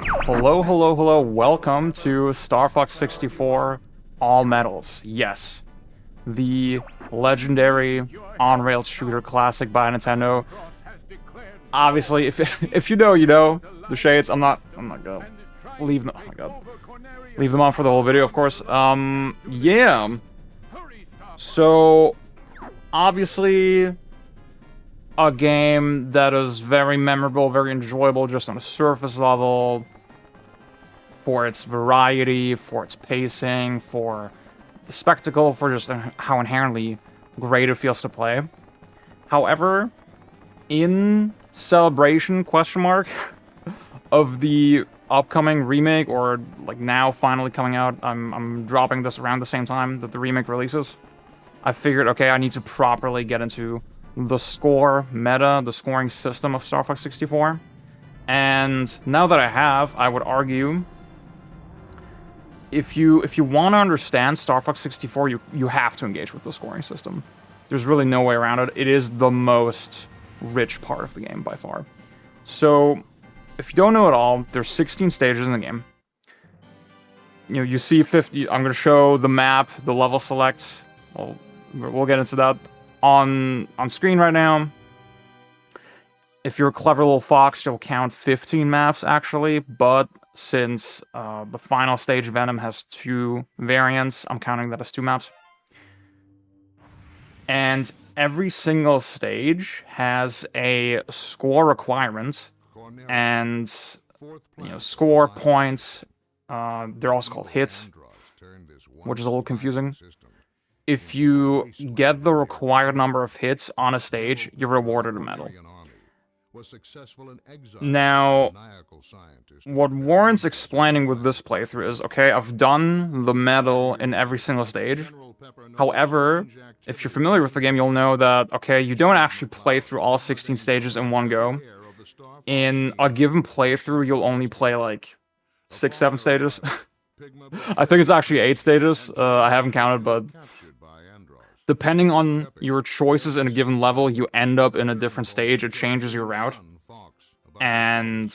Hello, hello, hello. Welcome to Star Fox 64 All Metals. Yes, the legendary on-rail shooter classic by Nintendo. Obviously, if you know, you know. The shades. I'm not gonna leave them. Oh my god, leave them on for the whole video, of course. Yeah. So, obviously, a game that is very memorable, very enjoyable, just on a surface level. For its variety, for its pacing, for the spectacle, for just how inherently great it feels to play. However, in celebration, question mark, of the upcoming remake, or like now finally coming out, I'm dropping this around the same time that the remake releases. I figured, okay, I need to properly get into the score meta, the scoring system of Star Fox 64. And now that I have, I would argue, if you want to understand Star Fox 64, you have to engage with the scoring system. There's really no way around it. It is the most rich part of the game by far. So, if you don't know it all, there's 16 stages in the game. You know, you see 50. I'm going to show the map, the level select. We'll get into that on screen right now. If you're a clever little fox, you'll count 15 maps actually, but since the final stage Venom has 2 variants, I'm counting that as 2 maps. And every single stage has a score requirement, and you know, score points. They're also called hits, which is a little confusing. If you get the required number of hits on a stage, you're rewarded a medal. Now, what warrants explaining with this playthrough is, okay, I've done the medal in every single stage. However, if you're familiar with the game, you'll know that, okay, you don't actually play through all 16 stages in one go. In a given playthrough, you'll only play like 6, 7 stages. I think it's actually 8 stages. I haven't counted, but depending on your choices in a given level, you end up in a different stage. It changes your route. And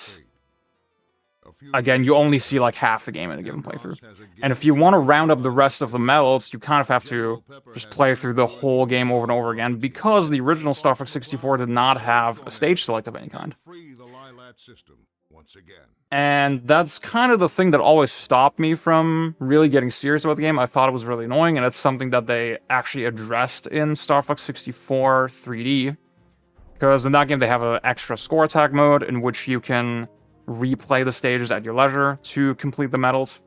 again, you only see like half the game in a given playthrough. And if you want to round up the rest of the medals, you kind of have to just play through the whole game over and over again, because the original Star Fox 64 did not have a stage select of any kind. And that's kind of the thing that always stopped me from really getting serious about the game. I thought it was really annoying, and it's something that they actually addressed in Star Fox 64 3D. Because in that game, they have an extra score attack mode in which you can replay the stages at your leisure to complete the medals.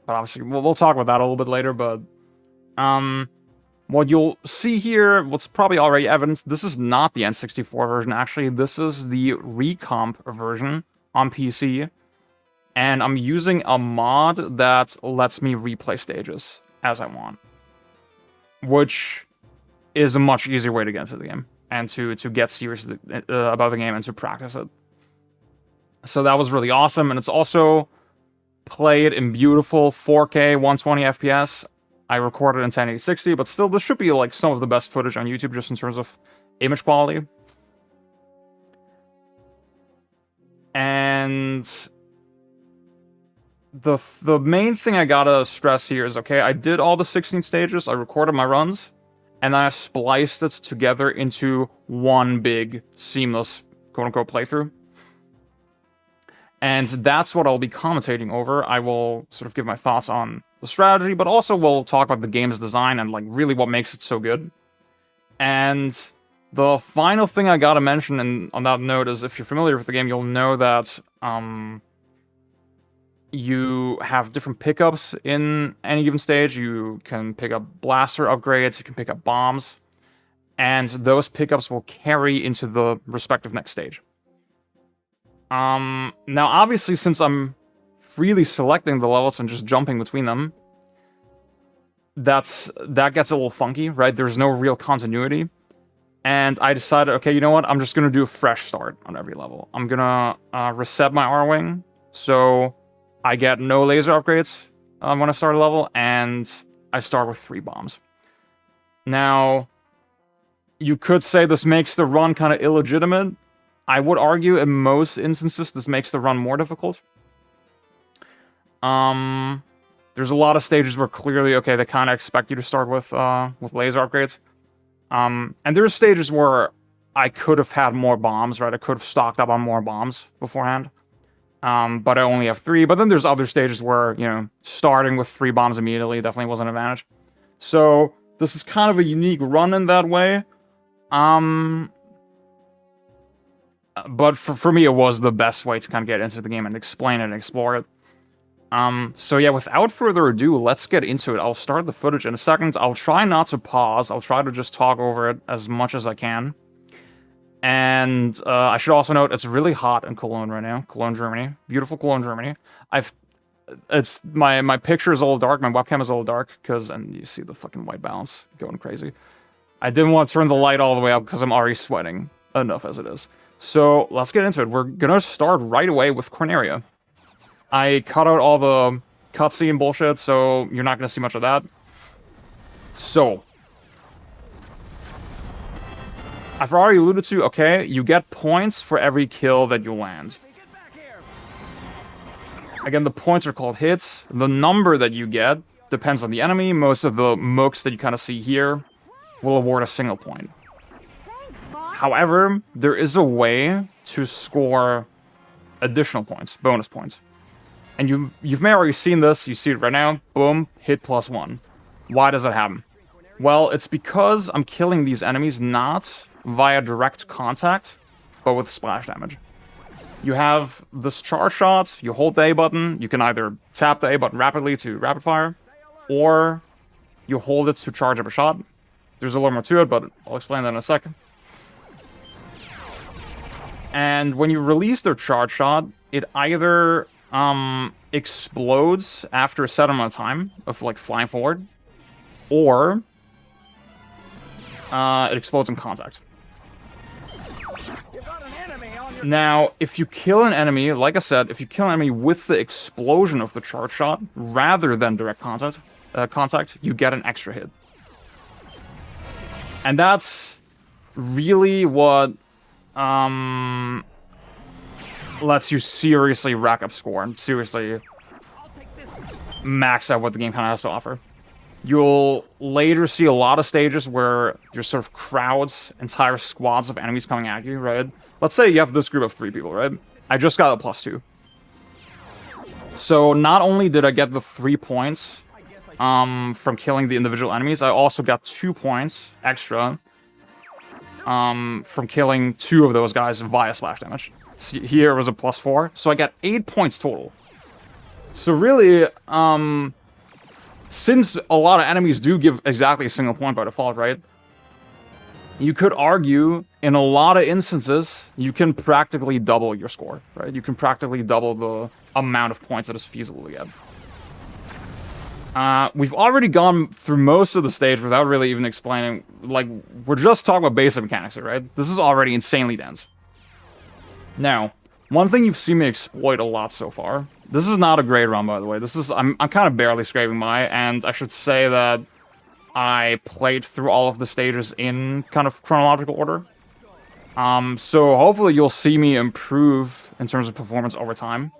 But obviously, we'll talk about that a little bit later, but what you'll see here, what's probably already evidenced, this is not the N64 version, actually. This is the Recomp version on PC, and I'm using a mod that lets me replay stages as I want, which is a much easier way to get into the game, and to get serious about the game and to practice it. So that was really awesome, and it's also played in beautiful 4K 120 FPS. I recorded in 1080-60, but still, this should be like some of the best footage on YouTube just in terms of image quality. And the main thing I gotta stress here is, okay, I did all the 16 stages, I recorded my runs, and then I spliced it together into one big, seamless, quote-unquote, playthrough. And that's what I'll be commentating over. I will sort of give my thoughts on the strategy, but also we'll talk about the game's design and like really what makes it so good. And the final thing I gotta mention, and on that note, is if you're familiar with the game, you'll know that you have different pickups in any given stage. You can pick up blaster upgrades, you can pick up bombs, and those pickups will carry into the respective next stage. Now, obviously, since I'm freely selecting the levels and just jumping between them, that gets a little funky, right? There's no real continuity. And I decided, okay, you know what? I'm just going to do a fresh start on every level. I'm going to reset my R-Wing, so I get no laser upgrades when I start a level, and I start with 3 bombs. Now, you could say this makes the run kind of illegitimate. I would argue in most instances this makes the run more difficult. There's a lot of stages where clearly, okay, they kind of expect you to start with laser upgrades. And there's stages where I could have had more bombs, right? I could have stocked up on more bombs beforehand. But I only have 3. But then there's other stages where, you know, starting with 3 bombs immediately definitely was an advantage. So this is kind of a unique run in that way. But for me, it was the best way to kind of get into the game and explain it and explore it. So yeah, without further ado, let's get into it. I'll start the footage in a second. I'll try not to pause. I'll try to just talk over it as much as I can. And I should also note, it's really hot in Cologne right now. Cologne, Germany. Beautiful Cologne, Germany. It's my picture is a little dark. My webcam is a little dark and you see the fucking white balance going crazy. I didn't want to turn the light all the way up because I'm already sweating enough as it is. So let's get into it. We're gonna start right away with Corneria. I cut out all the cutscene bullshit, so you're not gonna see much of that. So I've already alluded to, okay, you get points for every kill that you land. Again, the points are called hits. The number that you get depends on the enemy. Most of the mooks that you kind of see here will award a single point. However, there is a way to score additional points, bonus points. And you've may already seen this, you see it right now, boom, hit +1. Why does that happen? Well, it's because I'm killing these enemies not via direct contact, but with splash damage. You have this charge shot, you hold the A button, you can either tap the A button rapidly to rapid fire, or you hold it to charge up a shot. There's a little more to it, but I'll explain that in a second. And when you release their charge shot, it either explodes after a set amount of time of like flying forward, or it explodes in contact. Now, if you kill an enemy, like I said, if you kill an enemy with the explosion of the charge shot rather than direct contact, you get an extra hit. And that's really what lets you seriously rack up score and seriously max out what the game kind of has to offer. You'll later see a lot of stages where there's sort of crowds, entire squads of enemies coming at you, right? Let's say you have this group of 3 people, right? I just got a +2. So not only did I get the 3 points from killing the individual enemies, I also got 2 points extra from killing 2 of those guys via splash damage. See, here was a +4, so I got 8 points total. So really, since a lot of enemies do give exactly a single point by default, right? You could argue, in a lot of instances, you can practically double your score, right? You can practically double the amount of points that is feasible to get. We've already gone through most of the stage without really even explaining, like, we're just talking about basic mechanics here, right? This is already insanely dense. Now, one thing you've seen me exploit a lot so far, this is not a great run, by the way. This is, I'm kind of barely scraping by, and I should say that I played through all of the stages in kind of chronological order. So hopefully you'll see me improve in terms of performance over time.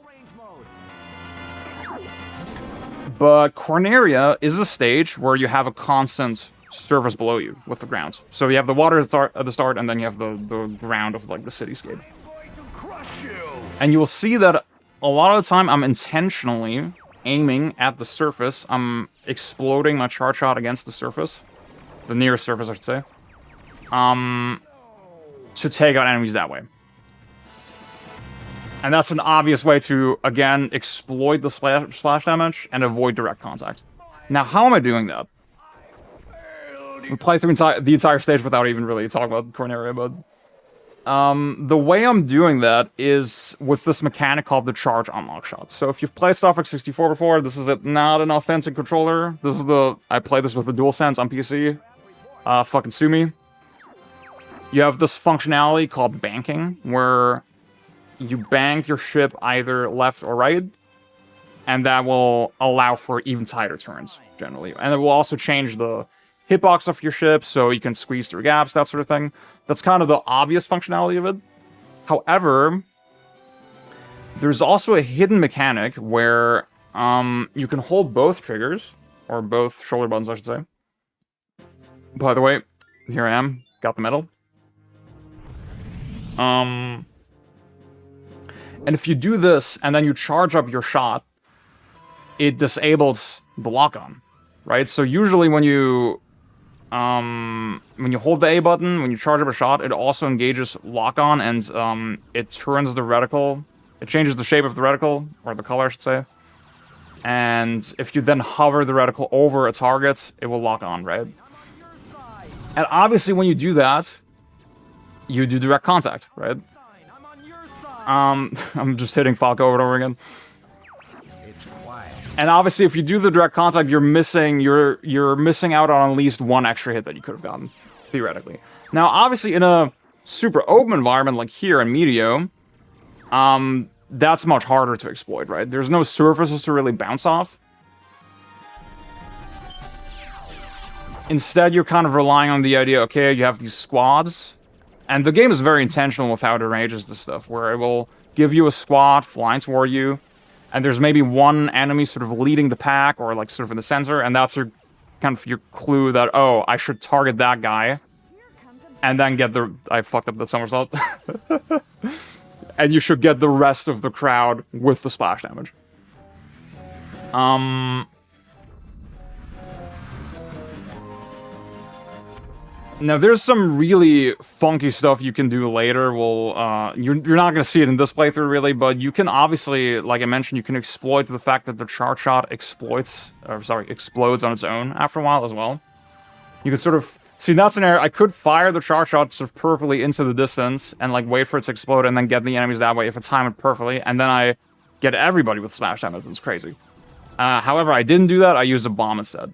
But Corneria is a stage where you have a constant surface below you with the ground. So you have the water at the start, and then you have the ground of like the cityscape. And you will see that a lot of the time I'm intentionally aiming at the surface. I'm exploding my charge shot against the surface. The nearest surface, I should say. To take out enemies that way. And that's an obvious way to, again, exploit the splash damage and avoid direct contact. Now, how am I doing that? We play through the entire stage without even really talking about Corneria, but the way I'm doing that is with this mechanic called the charge unlock shot. So if you've played Star Fox 64 before, this is not an authentic controller. This is I play this with the DualSense on PC. Fucking sue me. You have this functionality called banking, where you bank your ship either left or right, and that will allow for even tighter turns, generally. And it will also change the hitbox of your ship, so you can squeeze through gaps, that sort of thing. That's kind of the obvious functionality of it. However, there's also a hidden mechanic where you can hold both triggers, or both shoulder buttons, I should say. By the way, here I am, got the medal. And if you do this, and then you charge up your shot, it disables the lock-on, right? So usually when you hold the A button, when you charge up a shot, it also engages lock-on, and it turns the reticle. It changes the shape of the reticle, or the color, I should say. And if you then hover the reticle over a target, it will lock on, right? And obviously when you do that, you do direct contact, right? I'm just hitting Falco over and over again. And obviously if you do the direct contact, you're missing out on at least one extra hit that you could have gotten, theoretically. Now, obviously in a super open environment like here in Meteo, that's much harder to exploit, right? There's no surfaces to really bounce off. Instead, you're kind of relying on the idea, okay, you have these squads, and the game is very intentional with how it arranges this stuff, where it will give you a squad flying toward you, and there's maybe one enemy sort of leading the pack, or like sort of in the center, and that's your kind of your clue that, oh, I should target that guy, and then get the... I fucked up the somersault. And you should get the rest of the crowd with the splash damage. Now, there's some really funky stuff you can do later. Well, you're not going to see it in this playthrough, really, but you can obviously, like I mentioned, you can exploit the fact that the charge shot explodes on its own after a while as well. You can sort of... See, in that scenario, I could fire the charge shot sort of perfectly into the distance and, like, wait for it to explode and then get the enemies that way if it's timed perfectly, and then I get everybody with smash damage. It's crazy. However, I didn't do that. I used a bomb instead.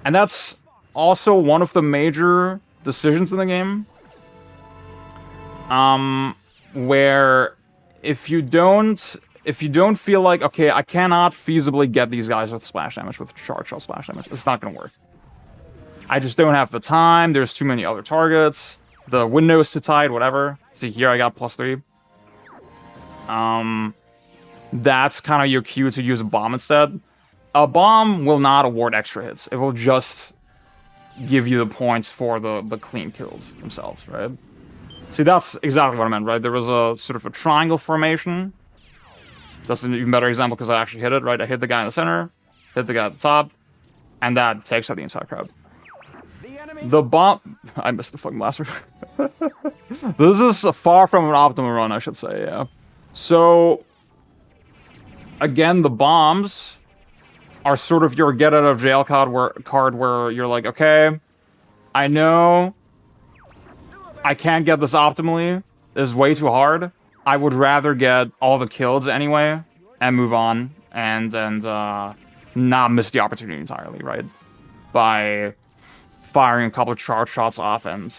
And that's also one of the major decisions in the game. Where if you don't feel like, okay, I cannot feasibly get these guys with splash damage, with charge shot splash damage, it's not going to work. I just don't have the time, there's too many other targets, the window's too tight, whatever. See, here I got +3. That's kind of your cue to use a bomb instead. A bomb will not award extra hits. It will just give you the points for the clean kills themselves, right? See, that's exactly what I meant, right? There was a sort of a triangle formation. That's an even better example because I actually hit it, right? I hit the guy in the center, hit the guy at the top, and that takes out the entire crowd. The bomb... I missed the fucking blaster. This is far from an optimal run, I should say, yeah. So, again, the bombs are sort of your get-out-of-jail card where you're like, okay, I know I can't get this optimally. This is way too hard. I would rather get all the kills anyway and move on and not miss the opportunity entirely, right? By firing a couple of charge shots off and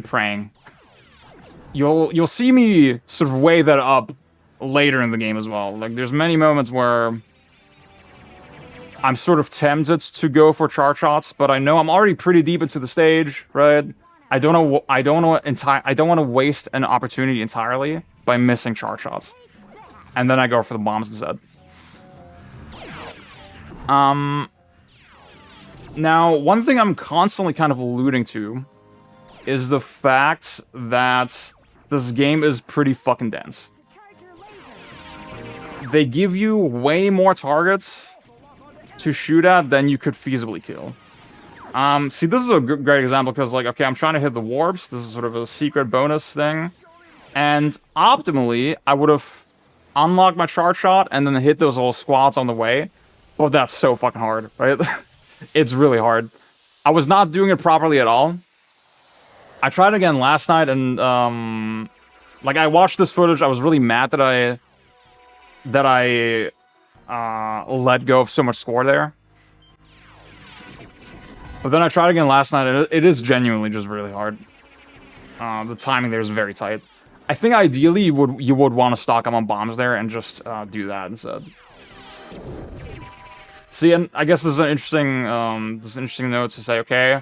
praying. You'll see me sort of weigh that up later in the game as well. Like, there's many moments where I'm sort of tempted to go for charge shots, but I know I'm already pretty deep into the stage, right? I don't want to waste an opportunity entirely by missing charge shots, and then I go for the bombs instead. Now, one thing I'm constantly kind of alluding to is the fact that this game is pretty fucking dense. They give you way more targets to shoot at than you could feasibly kill. See, this is a great example because, like, okay, I'm trying to hit the warps. This is sort of a secret bonus thing. And optimally, I would have unlocked my charge shot and then hit those little squads on the way. But that's so fucking hard, right? It's really hard. I was not doing it properly at all. I tried again last night and, like, I watched this footage. I was really mad that I let go of so much score there. But then I tried again last night, and it is genuinely just really hard. The timing there is very tight. I think ideally you would want to stock up on bombs there and just do that instead. See, and I guess this is an interesting note to say. Okay,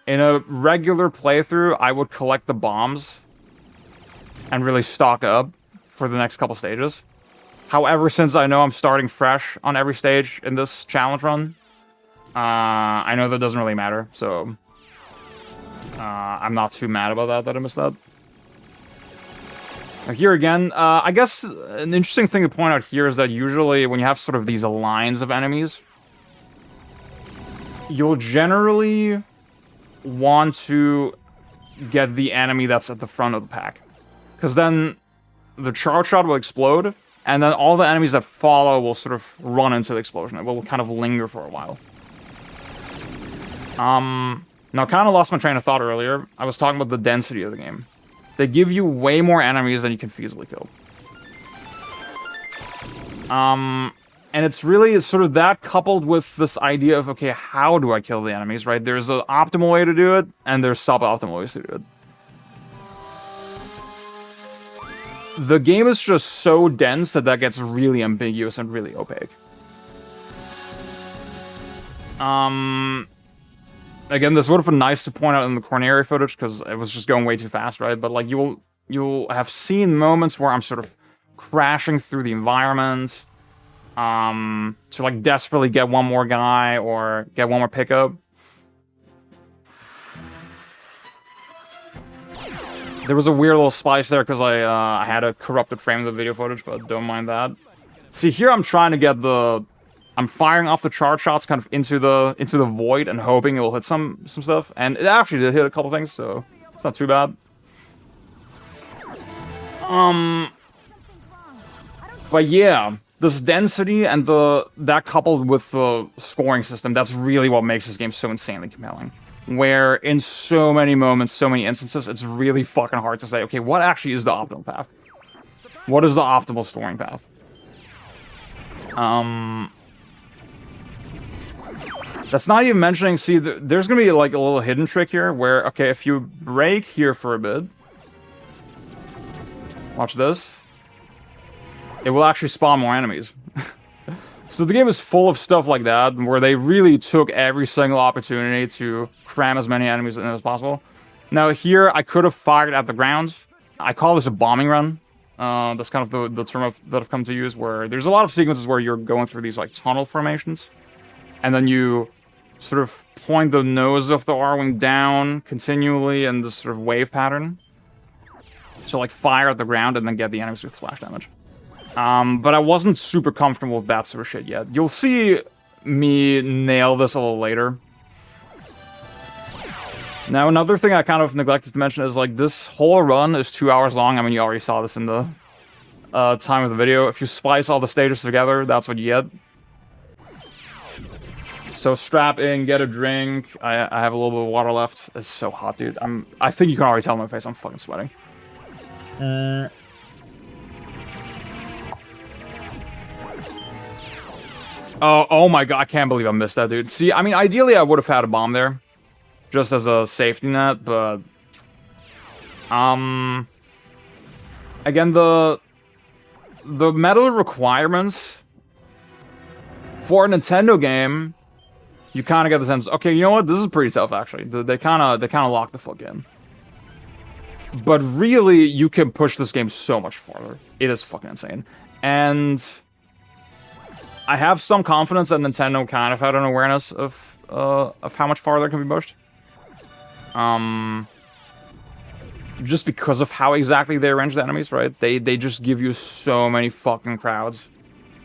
in a regular playthrough, I would collect the bombs and really stock up for the next couple stages. However, since I know I'm starting fresh on every stage in this challenge run, I know that doesn't really matter, so I'm not too mad about that I missed that. Now here again, I guess an interesting thing to point out here is that usually when you have sort of these lines of enemies, you'll generally want to get the enemy that's at the front of the pack. Because then the charge shot will explode, and then all the enemies that follow will sort of run into the explosion. It will kind of linger for a while. Now, kind of lost my train of thought earlier. I was talking about the density of the game. They give you way more enemies than you can feasibly kill. And it's really sort of that coupled with this idea of, okay, how do I kill the enemies, right? There's an optimal way to do it, and there's suboptimal ways to do it. The game is just so dense that gets really ambiguous and really opaque. Again, this would have been nice to point out in the Corneria footage, because it was just going way too fast, right? But, like, you'll have seen moments where I'm sort of crashing through the environment, to, like, desperately get one more guy or get one more pickup. There was a weird little splice there because I had a corrupted frame of the video footage, but don't mind that. See, here I'm trying to get I'm firing off the charge shots kind of into the void and hoping it will hit some stuff, and it actually did hit a couple things, so it's not too bad. But yeah, this density and that coupled with the scoring system, that's really what makes this game so insanely compelling. Where in so many moments, so many instances, it's really fucking hard to say, okay, what actually is the optimal path? What is the optimal scoring path? That's not even mentioning, see, there's gonna be like a little hidden trick here where, okay, if you break here for a bit, watch this, it will actually spawn more enemies. So the game is full of stuff like that, where they really took every single opportunity to cram as many enemies in as possible. Now here, I could have fired at the ground. I call this a bombing run. That's kind of the term that I've come to use, where there's a lot of sequences where you're going through these like tunnel formations, and then you sort of point the nose of the R-Wing down continually in this sort of wave pattern. So like fire at the ground and then get the enemies with splash damage. But I wasn't super comfortable with that sort of shit yet. You'll see me nail this a little later. Now, another thing I kind of neglected to mention is, like, this whole run is 2 hours long. I mean, you already saw this in the time of the video. If you splice all the stages together, that's what you get. So strap in, get a drink. I have a little bit of water left. It's so hot, dude. I think you can already tell in my face I'm fucking sweating. Oh my god, I can't believe I missed that, dude. See, I mean, ideally I would have had a bomb there, just as a safety net, but again, the metal requirements for a Nintendo game, you kind of get the sense, okay, you know what, this is pretty tough, actually. They kind of lock the fuck in. But really, you can push this game so much farther. It is fucking insane. And I have some confidence that Nintendo kind of had an awareness of how much farther it can be pushed. Just because of how exactly they arrange the enemies, right? They just give you so many fucking crowds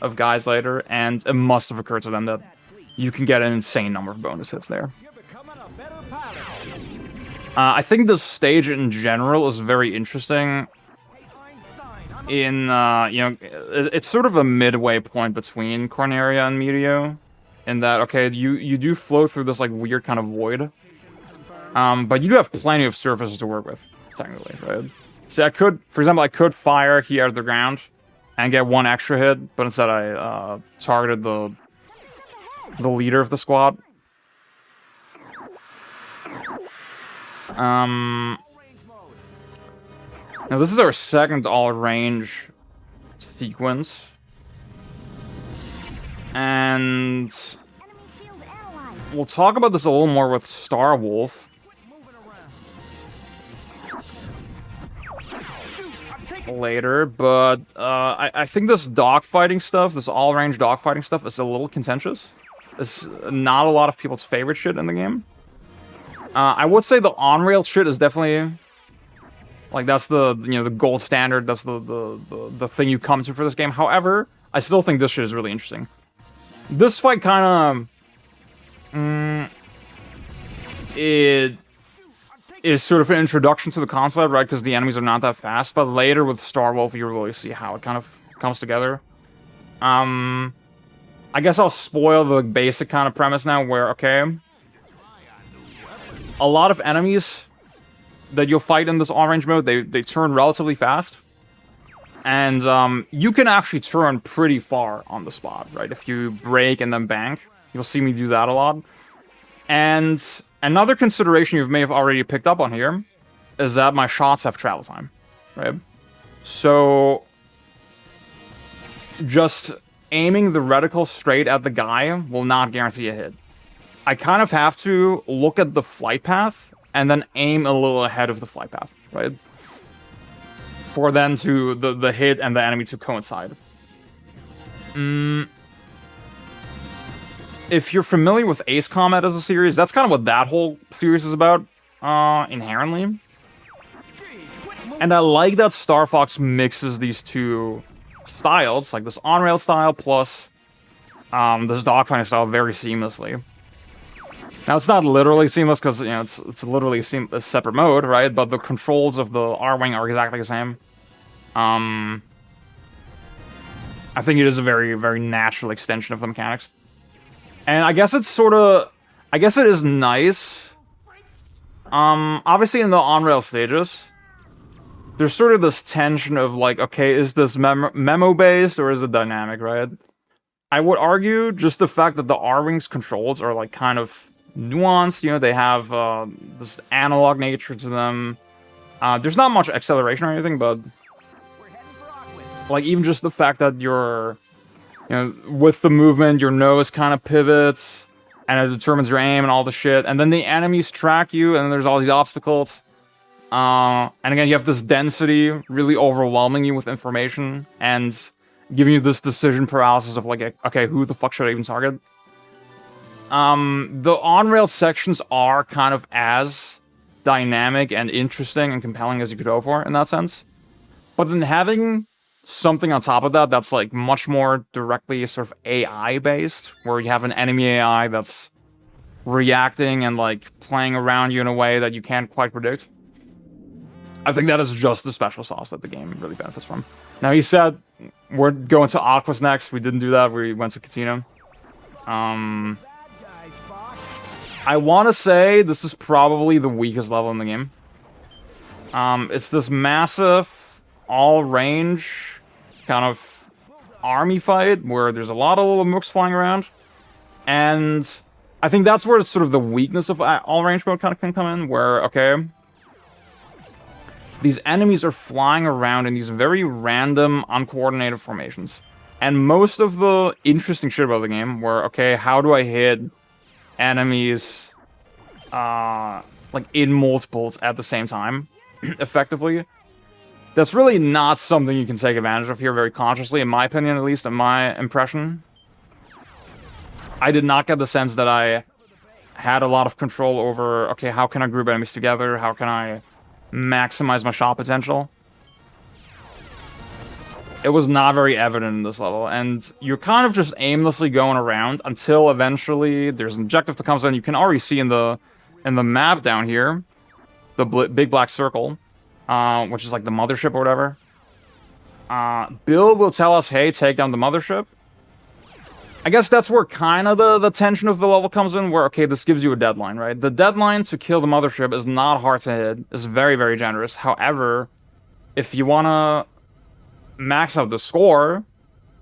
of guys later, and it must have occurred to them that you can get an insane number of bonus hits there. I think this stage in general is very interesting. In, you know, it's sort of a midway point between Corneria and Meteo, in that, okay, you do flow through this, like, weird kind of void, but you do have plenty of surfaces to work with, technically, right? So for example, I could fire here at the ground and get one extra hit, but instead I targeted the leader of the squad. Now, this is our second all-range sequence. And we'll talk about this a little more with Star Wolf. later, but I think this dogfighting stuff, this all-range dogfighting stuff, is a little contentious. It's not a lot of people's favorite shit in the game. I would say the on-rail shit is definitely, like, that's the the gold standard. That's the thing you come to for this game. However, I still think this shit is really interesting. This fight kind of, it is sort of an introduction to the concept, right? Because the enemies are not that fast. But later with Starwolf, you really see how it kind of comes together. I guess I'll spoil the basic kind of premise now, where, okay, a lot of enemies that you'll fight in this all-range mode, they turn relatively fast. And you can actually turn pretty far on the spot, right? If you brake and then bank, you'll see me do that a lot. And another consideration you may have already picked up on here is that my shots have travel time, right? So just aiming the reticle straight at the guy will not guarantee a hit. I kind of have to look at the flight path and then aim a little ahead of the flight path, right? For then to the hit and the enemy to coincide. If you're familiar with Ace Combat as a series, that's kind of what that whole series is about, inherently. And I like that Star Fox mixes these two styles, like this on-rail style plus this dogfighting style, very seamlessly. Now, it's not literally seamless because, it's literally a separate mode, right? But the controls of the R-Wing are exactly the same. I think it is a very, very natural extension of the mechanics. And I guess it's sort of... I guess it is nice. Obviously, in the on-rail stages, there's sort of this tension of, like, okay, is this memo-based or is it dynamic, right? I would argue just the fact that the R-Wing's controls are, like, kind of nuanced. They have this analog nature to them. There's not much acceleration or anything, but... like, even just the fact that you're... with the movement, your nose kind of pivots, and it determines your aim and all the shit. And then the enemies track you, and then there's all these obstacles. And again, you have this density really overwhelming you with information, and giving you this decision paralysis of, like, okay, who the fuck should I even target? The on-rail sections are kind of as dynamic and interesting and compelling as you could hope for, in that sense. But then having something on top of that that's, like, much more directly sort of AI-based, where you have an enemy AI that's reacting and, like, playing around you in a way that you can't quite predict. I think that is just the special sauce that the game really benefits from. Now, he said we're going to Aquas next. We didn't do that. We went to Katina. I want to say this is probably the weakest level in the game. It's this massive, all-range kind of army fight where there's a lot of little mooks flying around. And I think that's where it's sort of the weakness of all-range mode kind of can come in, where, okay, these enemies are flying around in these very random, uncoordinated formations. And most of the interesting shit about the game were, okay, how do I hit enemies, like, in multiples at the same time, effectively? That's really not something you can take advantage of here very consciously, in my opinion, at least, in my impression. I did not get the sense that I had a lot of control over, okay, how can I group enemies together? How can I maximize my shot potential? It was not very evident in this level, and you're kind of just aimlessly going around until eventually there's an objective that comes in. You can already see in the map down here, the big black circle, which is like the mothership or whatever. Bill will tell us, hey, take down the mothership. I guess that's where kind of the tension of the level comes in, where, okay, this gives you a deadline, right? The deadline to kill the mothership is not hard to hit. It's very, very generous. However, if you want to max out the score,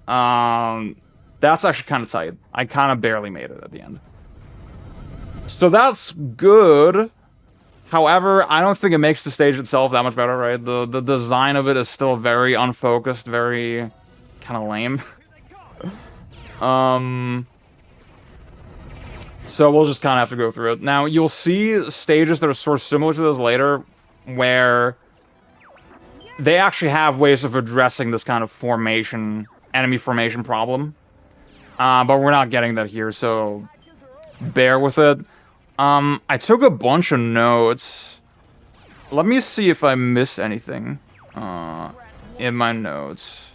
that's actually kind of tight. I kind of barely made it at the end. So that's good. However, I don't think it makes the stage itself that much better, right? The design of it is still very unfocused, very kind of lame. So we'll just kind of have to go through it. Now, you'll see stages that are sort of similar to this later, where they actually have ways of addressing this kind of enemy formation problem. But we're not getting that here, so bear with it. I took a bunch of notes. Let me see if I missed anything in my notes.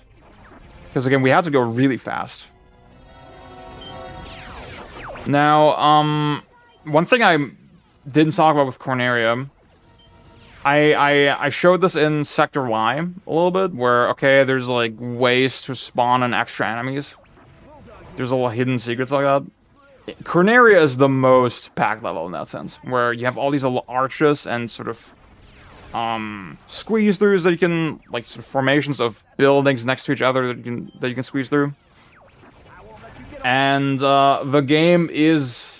Because again, we had to go really fast. Now, one thing I didn't talk about with Corneria, I showed this in Sector Y a little bit, where, okay, there's, like, ways to spawn in extra enemies. There's little hidden secrets like that. Corneria is the most packed level in that sense, where you have all these little arches and sort of, squeeze-throughs that you can, like, sort of formations of buildings next to each other that you can squeeze through. And, the game is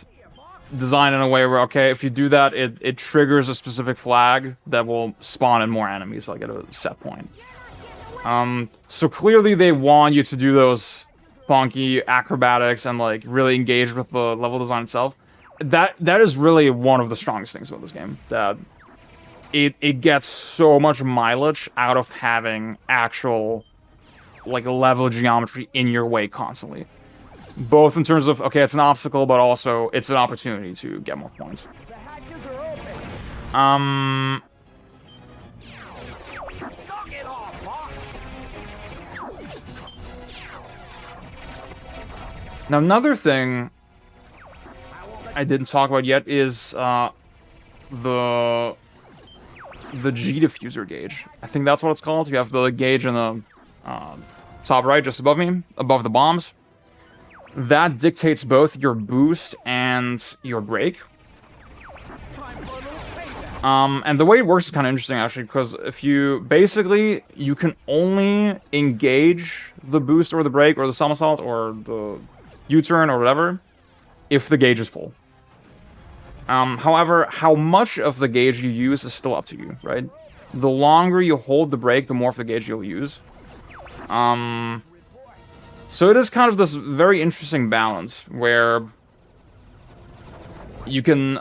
designed in a way where, okay, if you do that, it triggers a specific flag that will spawn in more enemies, like, at a set point. So clearly they want you to do those funky acrobatics and, like, really engage with the level design itself. That is really one of the strongest things about this game. That it gets so much mileage out of having actual, like, level geometry in your way constantly. Both in terms of, okay, it's an obstacle, but also it's an opportunity to get more points. Now, another thing I didn't talk about yet is the G diffuser gauge. I think that's what it's called. You have the gauge in the top right, just above me, above the bombs. That dictates both your boost and your brake. And the way it works is kind of interesting, actually, because if you... Basically, you can only engage the boost or the brake or the somersault or the U-turn or whatever if the gauge is full. However, how much of the gauge you use is still up to you, right? The longer you hold the brake, the more of the gauge you'll use. So it is kind of this very interesting balance where you can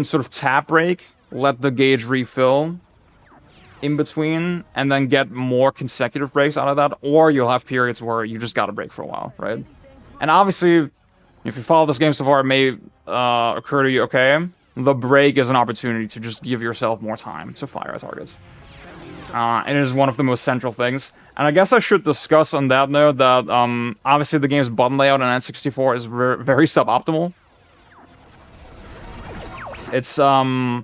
sort of tap brake, let the gauge refill in between, and then get more consecutive brakes out of that, or you'll have periods where you just gotta brake for a while, right? And obviously, if you follow this game so far, it may occur to you, okay, the brake is an opportunity to just give yourself more time to fire at targets. And it is one of the most central things. And I guess I should discuss on that note that, obviously the game's button layout on N64 is very suboptimal. It's, I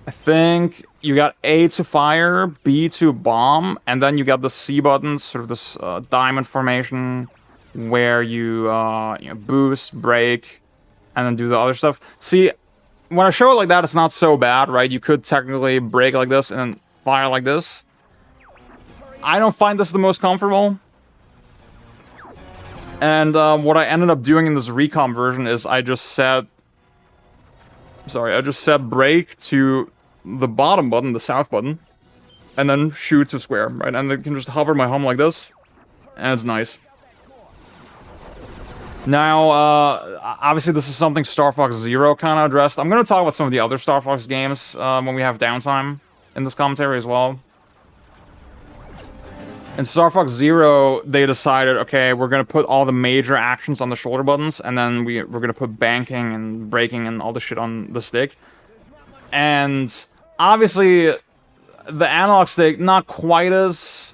think you got A to fire, B to bomb, and then you got the C buttons, sort of this diamond formation, where you know, boost, brake, and then do the other stuff. See, when I show it like that, it's not so bad, right? You could technically brake like this and then fire like this. I don't find this the most comfortable. And what I ended up doing in this recom version is I just set brake to the bottom button, the south button, and then shoot to square, right? And I can just hover my home like this, and it's nice. Now, obviously this is something Star Fox Zero kind of addressed. I'm going to talk about some of the other Star Fox games when we have downtime in this commentary as well. In Star Fox Zero, they decided, okay, we're going to put all the major actions on the shoulder buttons, and then we're going to put banking and braking and all the shit on the stick. And obviously, the analog stick, not quite as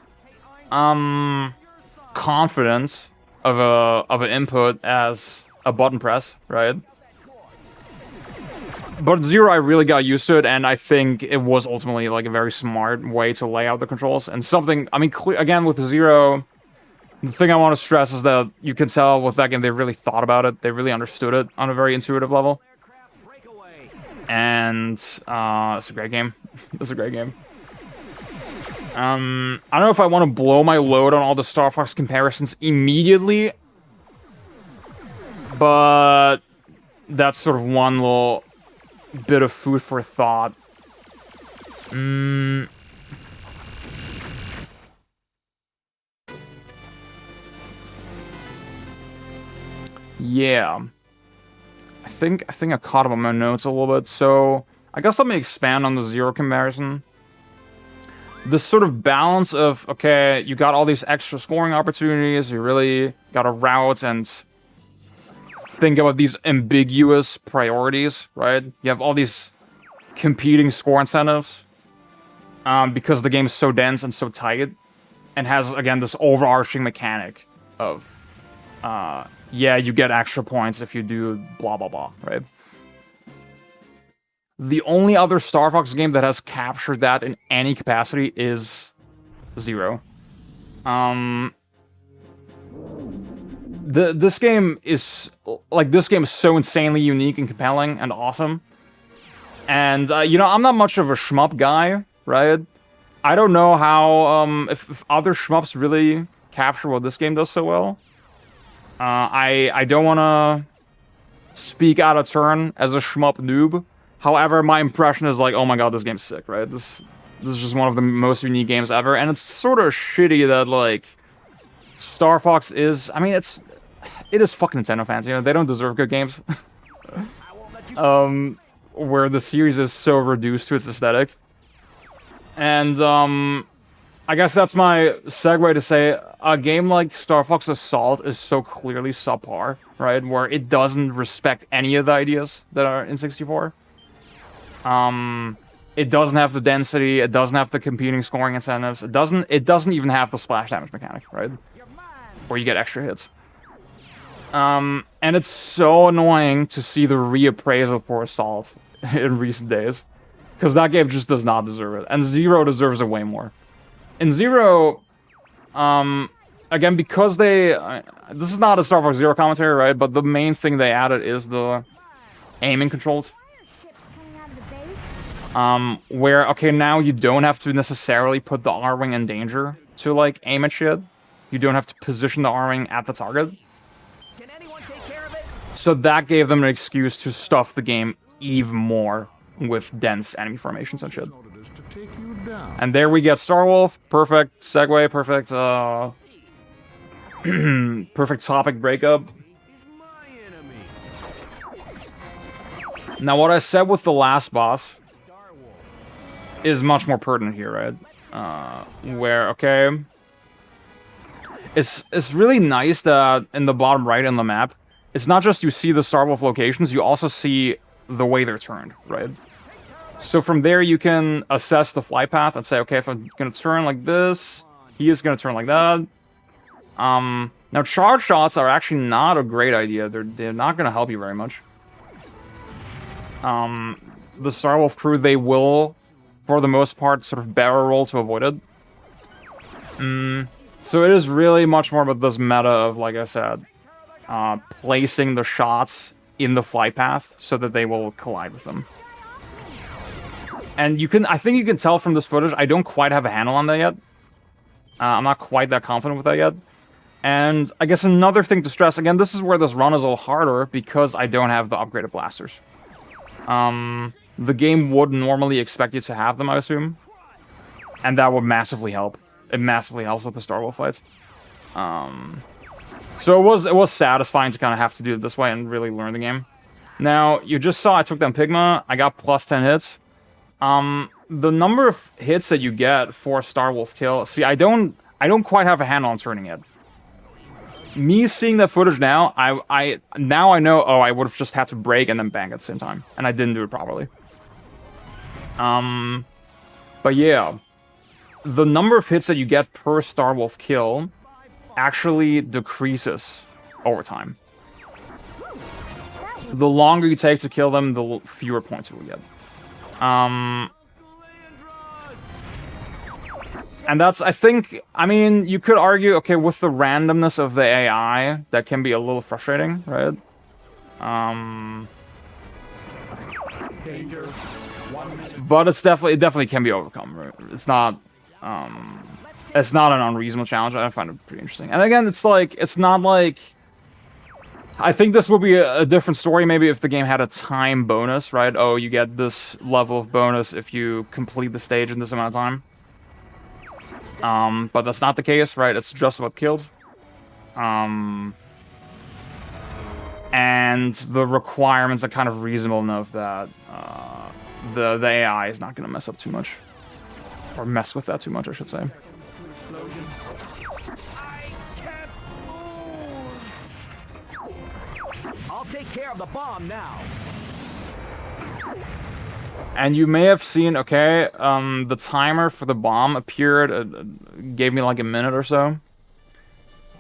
confident of an input as a button press, right? But Zero, I really got used to it, and I think it was ultimately, like, a very smart way to lay out the controls. And something, I mean, again, with Zero, the thing I want to stress is that you can tell with that game they really thought about it. They really understood it on a very intuitive level. And, it's a great game. It's a great game. I don't know if I want to blow my load on all the Star Fox comparisons immediately, but that's sort of one little bit of food for thought. Yeah. I think I caught up on my notes a little bit, so I guess let me expand on the Zero comparison. this sort of balance of, okay, you got all these extra scoring opportunities, you really got to route and think about these ambiguous priorities, right? You have all these competing score incentives because the game's so dense and so tight, and has, again, this overarching mechanic of, yeah, you get extra points if you do blah, blah, blah, right? The only other Star Fox game that has captured that in any capacity is Zero. This game is so insanely unique and compelling and awesome. And you know, I'm not much of a shmup guy, right? I don't know how if other shmups really capture what this game does so well. I don't want to speak out of turn as a shmup noob. However, my impression is like, oh my god, this game's sick, right? This is just one of the most unique games ever, and it's sort of shitty that like Star Fox is. I mean, it is fucking Nintendo fans, you know. They don't deserve good games. Where the series is so reduced to its aesthetic, and I guess that's my segue to say a game like Star Fox Assault is so clearly subpar, right? Where it doesn't respect any of the ideas that are in 64. It doesn't have the density, it doesn't have the competing scoring incentives, it doesn't even have the splash damage mechanic, right? Where you get extra hits. And it's so annoying to see the reappraisal for Assault in recent days. Because that game just does not deserve it. And Zero deserves it way more. In Zero, again, because they... this is not a Star Fox Zero commentary, right? But the main thing they added is the aiming controls. Where, okay, now you don't have to necessarily put the R-Wing in danger to, like, aim at shit. You don't have to position the R-Wing at the target. Can anyone take care of it? So that gave them an excuse to stuff the game even more with dense enemy formations and shit. And there we get Starwolf. Perfect segue, perfect, perfect topic breakup. Now, what I said with the last boss is much more pertinent here, right? Where, okay, it's really nice that in the bottom right on the map, it's not just you see the Starwolf locations, you also see the way they're turned, right? So from there you can assess the flight path and say, okay, if I'm gonna turn like this, he is gonna turn like that. Now charge shots are actually not a great idea. They're not gonna help you very much. The Starwolf crew, they will, for the most part, sort of barrel roll to avoid it. So it is really much more about this meta of, like I said, placing the shots in the flight path so that they will collide with them. And I think you can tell from this footage, I don't quite have a handle on that yet. I'm not quite that confident with that yet. And I guess another thing to stress, again, this is where this run is a little harder because I don't have the upgraded blasters. The game would normally expect you to have them, I assume. And that would massively help. It massively helps with the Starwolf fights. So it was satisfying to kind of have to do it this way and really learn the game. Now, you just saw I took down Pigma. I got plus 10 hits. The number of hits that you get for a Starwolf kill... See, I don't quite have a handle on turning it. Me seeing that footage now, now I know, oh, I would have just had to brake and then bang at the same time. And I didn't do it properly. But yeah, the number of hits that you get per Starwolf kill actually decreases over time. The longer you take to kill them, the fewer points you will get. And that's, I think, I mean, you could argue, okay, with the randomness of the AI, that can be a little frustrating, right? But it definitely can be overcome, right? It's not an unreasonable challenge. I find it pretty interesting. And again, it's not like, I think this would be a different story maybe if the game had a time bonus, right? Oh, you get this level of bonus if you complete the stage in this amount of time. But that's not the case, right? It's just about kills. And the requirements are kind of reasonable enough that the AI is not going to mess up too much. Or mess with that too much, I should say. I'll take care of the bomb now. And you may have seen, okay, the timer for the bomb appeared, gave me like a minute or so.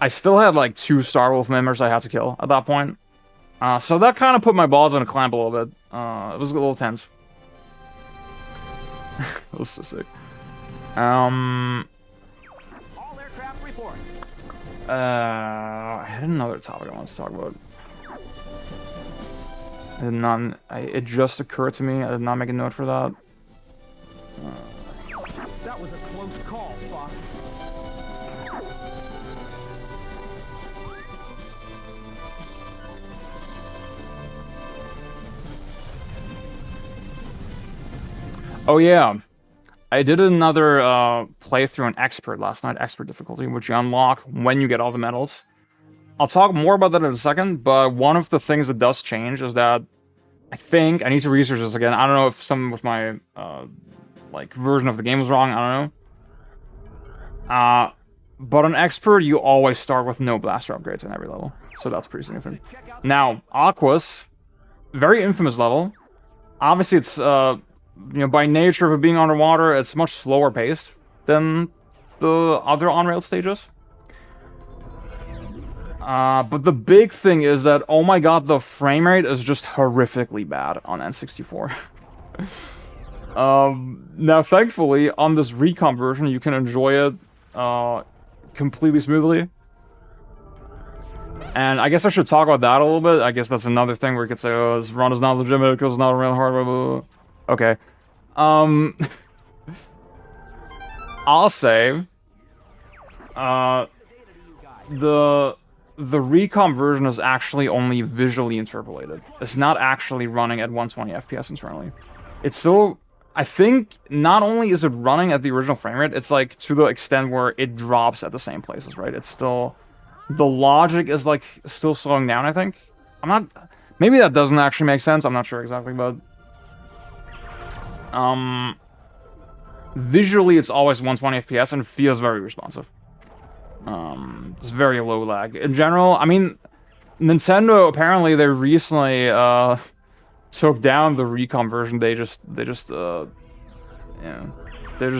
I still had like 2 Starwolf members I had to kill at that point. So that kind of put my balls in a clamp a little bit. It was a little tense. That was so sick. All aircraft report. I had another topic I wanted to talk about. It just occurred to me. I did not make a note for that. That was a close call, Fox. Oh yeah, I did another playthrough on Expert last night, Expert difficulty, which you unlock when you get all the medals. I'll talk more about that in a second, but one of the things that does change is that I think I need to research this again. I don't know if some with my like version of the game was wrong. I don't know. But on Expert, you always start with no blaster upgrades on every level, so that's pretty significant. Now, Aquas, very infamous level. Obviously, it's you know, by nature of it being underwater, it's much slower paced than the other on-rail stages. But the big thing is that, oh my god, the frame rate is just horrifically bad on N64. Now, thankfully, on this recomp version, you can enjoy it completely smoothly. And I guess I should talk about that a little bit. I guess that's another thing where you could say, oh, this run is not legitimate because it's not real hardware, blah, blah, blah. Okay. I'll say, the recomp version is actually only visually interpolated. It's not actually running at 120 FPS internally. It's still, I think, not only is it running at the original frame rate, it's like to the extent where it drops at the same places, right? It's still, the logic is like still slowing down, I think. I'm not, maybe that doesn't actually make sense, I'm not sure exactly, but visually it's always 120 FPS and feels very responsive. It's very low lag. In general, I mean, Nintendo, apparently they recently took down the recomp version. They just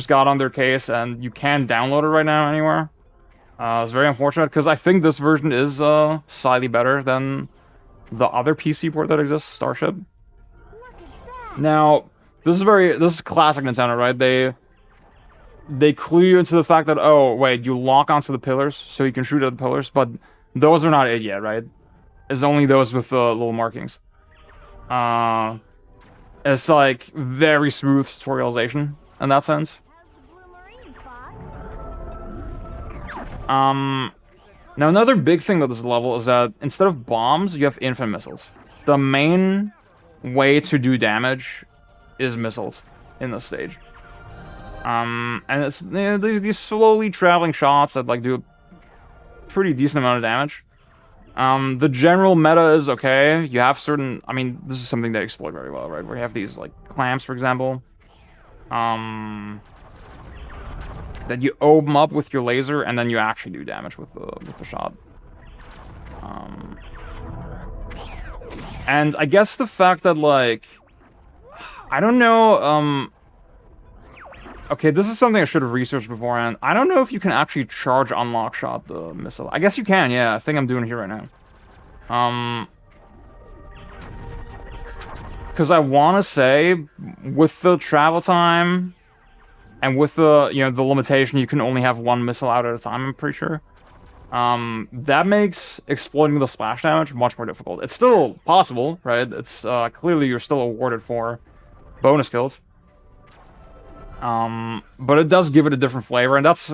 got on their case, and you can't download it right now anywhere. It's very unfortunate, because I think this version is slightly better than the other PC port that exists, Starship. Now, this is classic Nintendo, right? They clue you into the fact that, oh, wait, you lock onto the pillars, so you can shoot at the pillars, but those are not it yet, right? It's only those with the little markings. It's like very smooth tutorialization in that sense. Now another big thing about this level is that instead of bombs, you have infinite missiles. The main way to do damage is missiles in this stage. And it's, you know, these slowly traveling shots that like do a pretty decent amount of damage. The general meta is okay. You have certain, I mean, this is something they exploit very well, right? Where you have these like clamps, for example, that you open up with your laser, and then you actually do damage with the shot. And I guess the fact that, like, I don't know, okay, this is something I should have researched beforehand. I don't know if you can actually charge unlock shot the missile. I guess you can, yeah. I think I'm doing it here right now. Because I want to say, with the travel time, and with the, you know, the limitation, you can only have one missile out at a time, I'm pretty sure. That makes exploiting the splash damage much more difficult. It's still possible, right? It's, clearly you're still awarded for bonus kills. But it does give it a different flavor, and that's,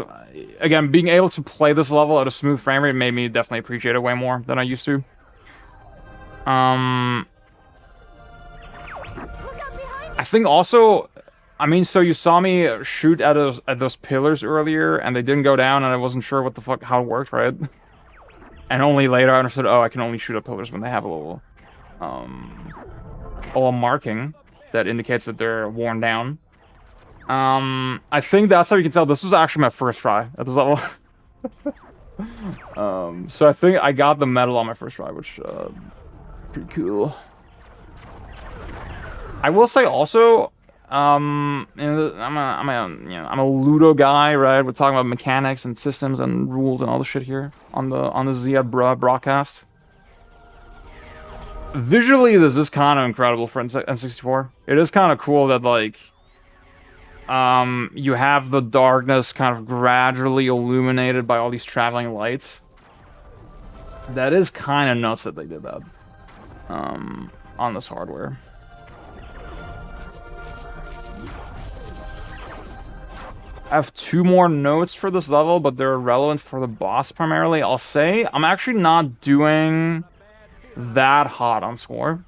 again, being able to play this level at a smooth frame rate made me definitely appreciate it way more than I used to. I think also, I mean, so you saw me shoot at those pillars earlier, and they didn't go down, and I wasn't sure what the fuck, how it worked, right? And only later I understood, oh, I can only shoot at pillars when they have a little marking that indicates that they're worn down. I think that's how you can tell this was actually my first try at this level. So I think I got the medal on my first try, which, pretty cool. I will say also, you know, I'm a Ludo guy, right? We're talking about mechanics and systems and rules and all the shit here on the Zia broadcast. Visually, this is kind of incredible for N64. It is kind of cool that, like, you have the darkness kind of gradually illuminated by all these traveling lights. That is kind of nuts that they did that, on this hardware. I have 2 more notes for this level, but they're relevant for the boss primarily. I'll say I'm actually not doing that hot on score.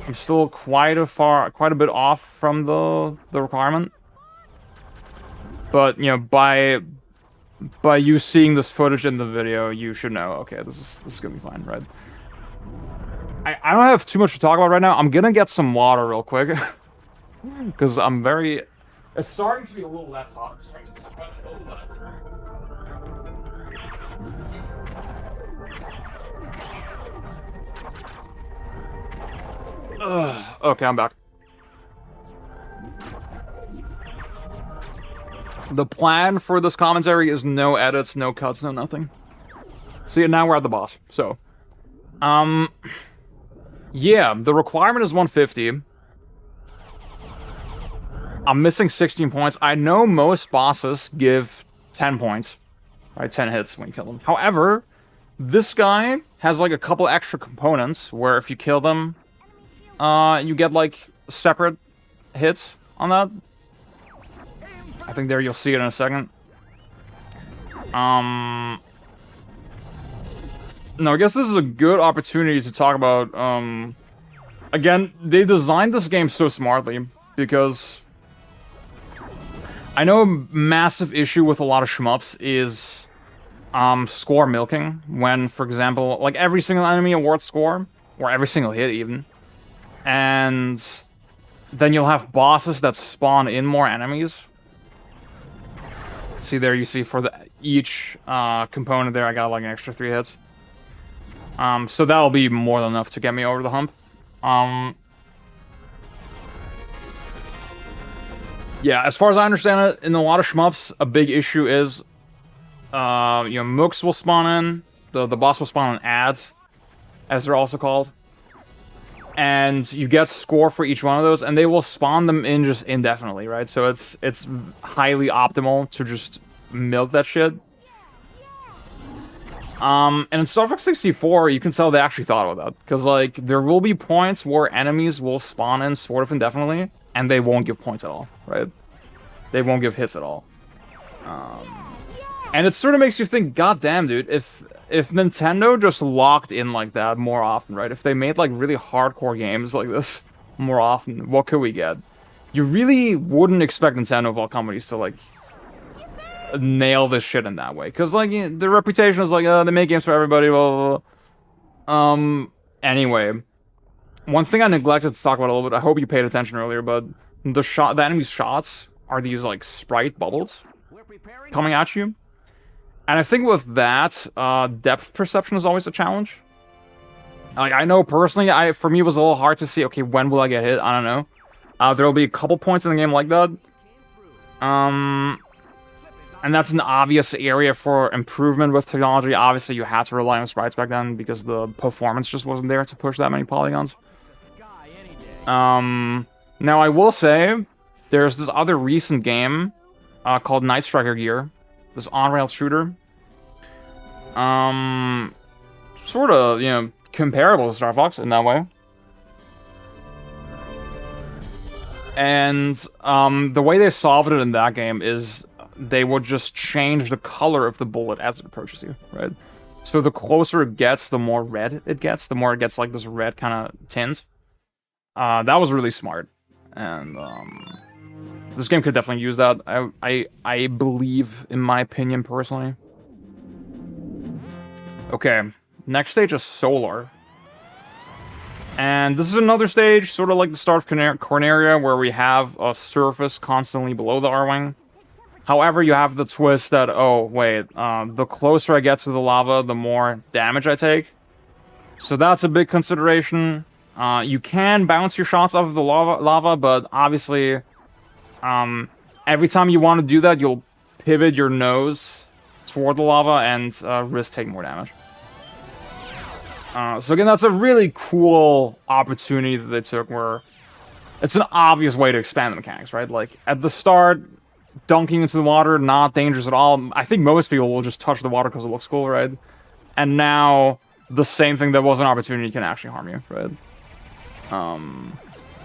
I'm still quite a bit off from the requirement. But, you know, by you seeing this footage in the video, you should know, okay, this is gonna be fine, right? I don't have too much to talk about right now. I'm gonna get some water real quick. Because I'm very... It's starting to be a little less hot. I'm starting to sweat a little bit. Okay, I'm back. The plan for this commentary is no edits, no cuts, no nothing. See, now we're at the boss. So, yeah, the requirement is 150. I'm missing 16 points. I know most bosses give 10 points, right? 10 hits when you kill them. However, this guy has like a couple extra components where if you kill them, you get like separate hits on that. I think there you'll see it in a second. No, I guess this is a good opportunity to talk about, again, they designed this game so smartly because I know a massive issue with a lot of shmups is score milking when, for example, like every single enemy awards score, or every single hit even, and then you'll have bosses that spawn in more enemies. See there, you see for each component there, I got like an extra 3 hits. So that'll be more than enough to get me over the hump. Yeah, as far as I understand it, in a lot of shmups, a big issue is, you know, mooks will spawn in, the boss will spawn in ads, as they're also called. And you get score for each one of those, and they will spawn them in just indefinitely, right? So it's highly optimal to just milk that shit. And in Star Fox 64, you can tell they actually thought about that. Because, like, there will be points where enemies will spawn in sort of indefinitely, and they won't give points at all, right? They won't give hits at all. And it sort of makes you think, goddamn, dude, if Nintendo just locked in like that more often, right? If they made, like, really hardcore games like this more often, what could we get? You really wouldn't expect Nintendo of all companies to, like, nail this shit in that way. Because, like, the reputation is like, they make games for everybody, blah, blah, blah. Anyway. One thing I neglected to talk about a little bit, I hope you paid attention earlier, but the enemy's shots are these, like, sprite bubbles coming at you. And I think with that, depth perception is always a challenge. Like, I know personally, for me it was a little hard to see, okay, when will I get hit? I don't know. There'll be a couple points in the game like that. And that's an obvious area for improvement with technology. Obviously, you had to rely on sprites back then because the performance just wasn't there to push that many polygons. Now, I will say, there's this other recent game called Night Striker Gear. This on-rail shooter. Sort of, you know, comparable to Star Fox in that way. And the way they solved it in that game is they would just change the color of the bullet as it approaches you, right? So the closer it gets, the more red it gets. The more it gets like this red kind of tint. That was really smart. And this game could definitely use that. I believe, in my opinion, personally. Okay, next stage is Solar. And this is another stage, sort of like the start of Corneria, where we have a surface constantly below the R-Wing. However, you have the twist that, oh, wait, the closer I get to the lava, the more damage I take. So that's a big consideration. You can bounce your shots off of the lava, but obviously, every time you want to do that, you'll pivot your nose toward the lava and risk taking more damage. So again, that's a really cool opportunity that they took, where it's an obvious way to expand the mechanics, right? Like, at the start, dunking into the water, not dangerous at all. I think most people will just touch the water because it looks cool, right? And now, the same thing that was an opportunity can actually harm you, right?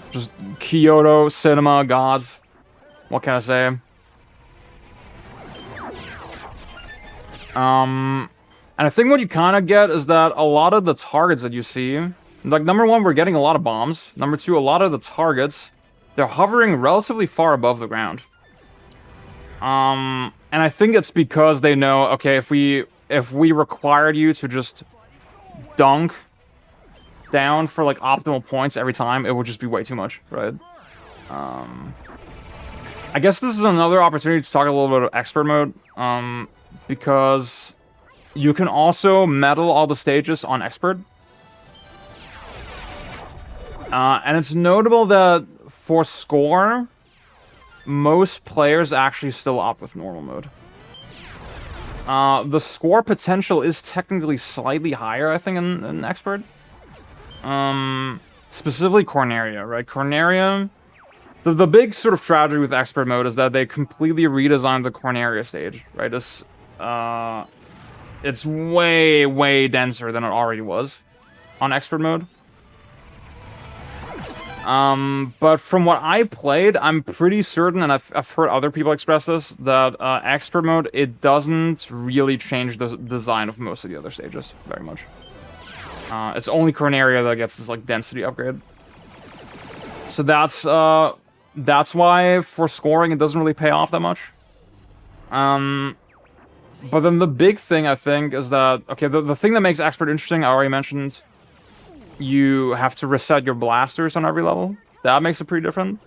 Just Kyoto, cinema, gods. What can I say? And I think what you kind of get is that a lot of the targets that you see, like, number one, we're getting a lot of bombs. Number two, a lot of the targets, they're hovering relatively far above the ground. And I think it's because they know, okay, if we required you to just dunk down for, like, optimal points every time, it would just be way too much, right? I guess this is another opportunity to talk a little bit of expert mode, because you can also medal all the stages on expert. And it's notable that for score, most players actually still opt with normal mode. The score potential is technically slightly higher, I think, in expert. Specifically Corneria, right? Corneria, the big sort of tragedy with expert mode is that they completely redesigned the Corneria stage, right? It's way, way denser than it already was on expert mode. But from what I played, I'm pretty certain, and I've heard other people express this, that expert mode, it doesn't really change the design of most of the other stages very much. It's only Corneria that gets this, like, density upgrade. So that's why for scoring it doesn't really pay off that much. But then the big thing, I think, is that, okay, the thing that makes expert interesting, I already mentioned, you have to reset your blasters on every level. That makes it pretty different.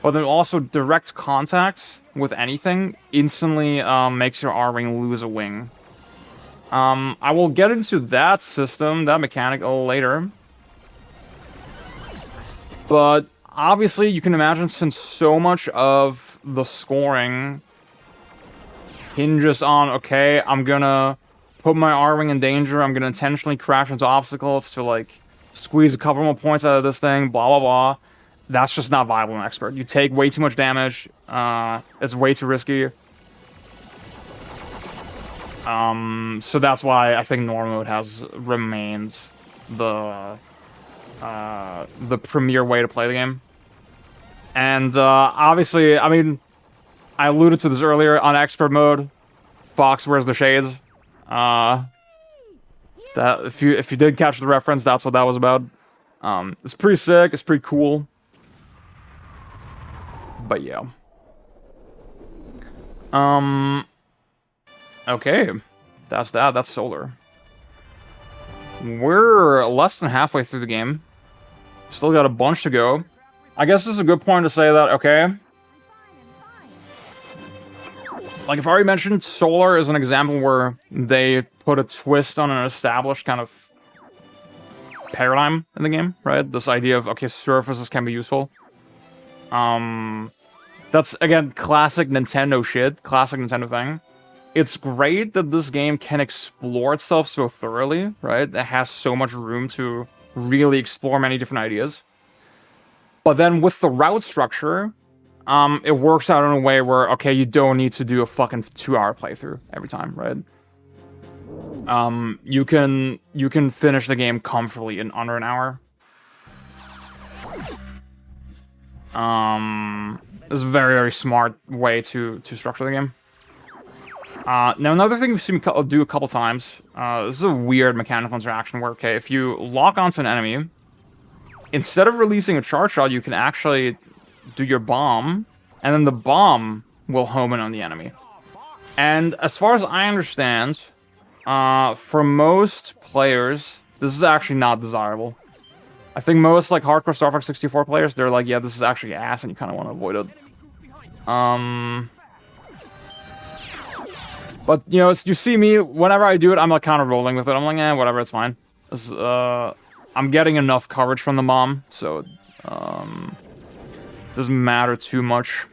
But then also direct contact with anything instantly makes your R-Wing lose a wing. I will get into that system, that mechanic, a little later. But obviously, you can imagine, since so much of the scoring hinges on, okay, I'm gonna put my R-Wing in danger, I'm gonna intentionally crash into obstacles to, like, squeeze a couple more points out of this thing, blah, blah, blah. That's just not viable in expert. You take way too much damage, it's way too risky. So that's why I think normal mode has remained the premier way to play the game. And, obviously, I mean, I alluded to this earlier, on expert mode, Fox wears the shades. That, if you did catch the reference, that's what that was about. It's pretty sick, it's pretty cool. But yeah. Okay. That's that, that's Solar. We're less than halfway through the game. Still got a bunch to go. I guess this is a good point to say that, okay, like, I've already mentioned, Solar is an example where they put a twist on an established kind of paradigm in the game, right? This idea of, okay, surfaces can be useful. That's, again, classic Nintendo shit, classic Nintendo thing. It's great that this game can explore itself so thoroughly, right? It has so much room to really explore many different ideas. But then with the route structure, it works out in a way where, okay, you don't need to do a fucking 2-hour playthrough every time, right? You can finish the game comfortably in under an hour. It's a very, very smart way to structure the game. Now, another thing we've seen me do a couple times, this is a weird mechanical interaction where, okay, if you lock onto an enemy, instead of releasing a charge shot, you can actually do your bomb, and then the bomb will home in on the enemy. And as far as I understand, for most players, this is actually not desirable. I think most like hardcore Star Fox 64 players, they're like, yeah, this is actually ass, and you kind of want to avoid it. But you know, you see me whenever I do it, I'm like kind of rolling with it. I'm like, eh, whatever, it's fine. I'm getting enough coverage from the bomb, so doesn't matter too much.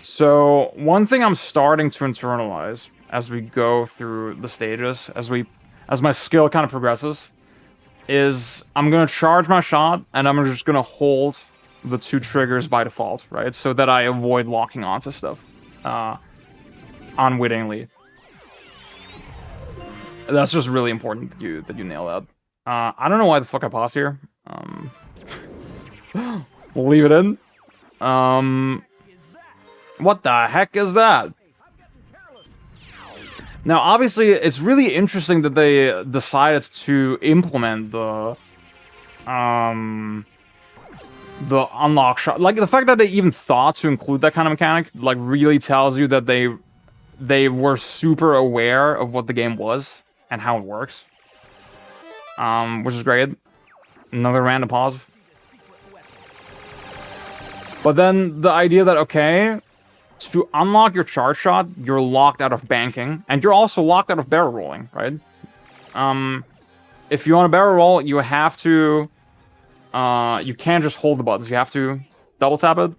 So, one thing I'm starting to internalize as we go through the stages, as my skill kind of progresses, is I'm gonna charge my shot, and I'm just gonna hold the 2 triggers by default, right? So that I avoid locking onto stuff, unwittingly. That's just really important that you nail that. I don't know why the fuck I pause here. We'll leave it in. What the heck is that? Now, obviously, it's really interesting that they decided to implement the unlock shot. Like, the fact that they even thought to include that kind of mechanic, like, really tells you that they were super aware of what the game was and how it works. Which is great. Another random pause. But then the idea that, okay, to unlock your charge shot, you're locked out of banking, and you're also locked out of barrel rolling, right? If you want to barrel roll, you have to, you can't just hold the buttons, you have to double tap it.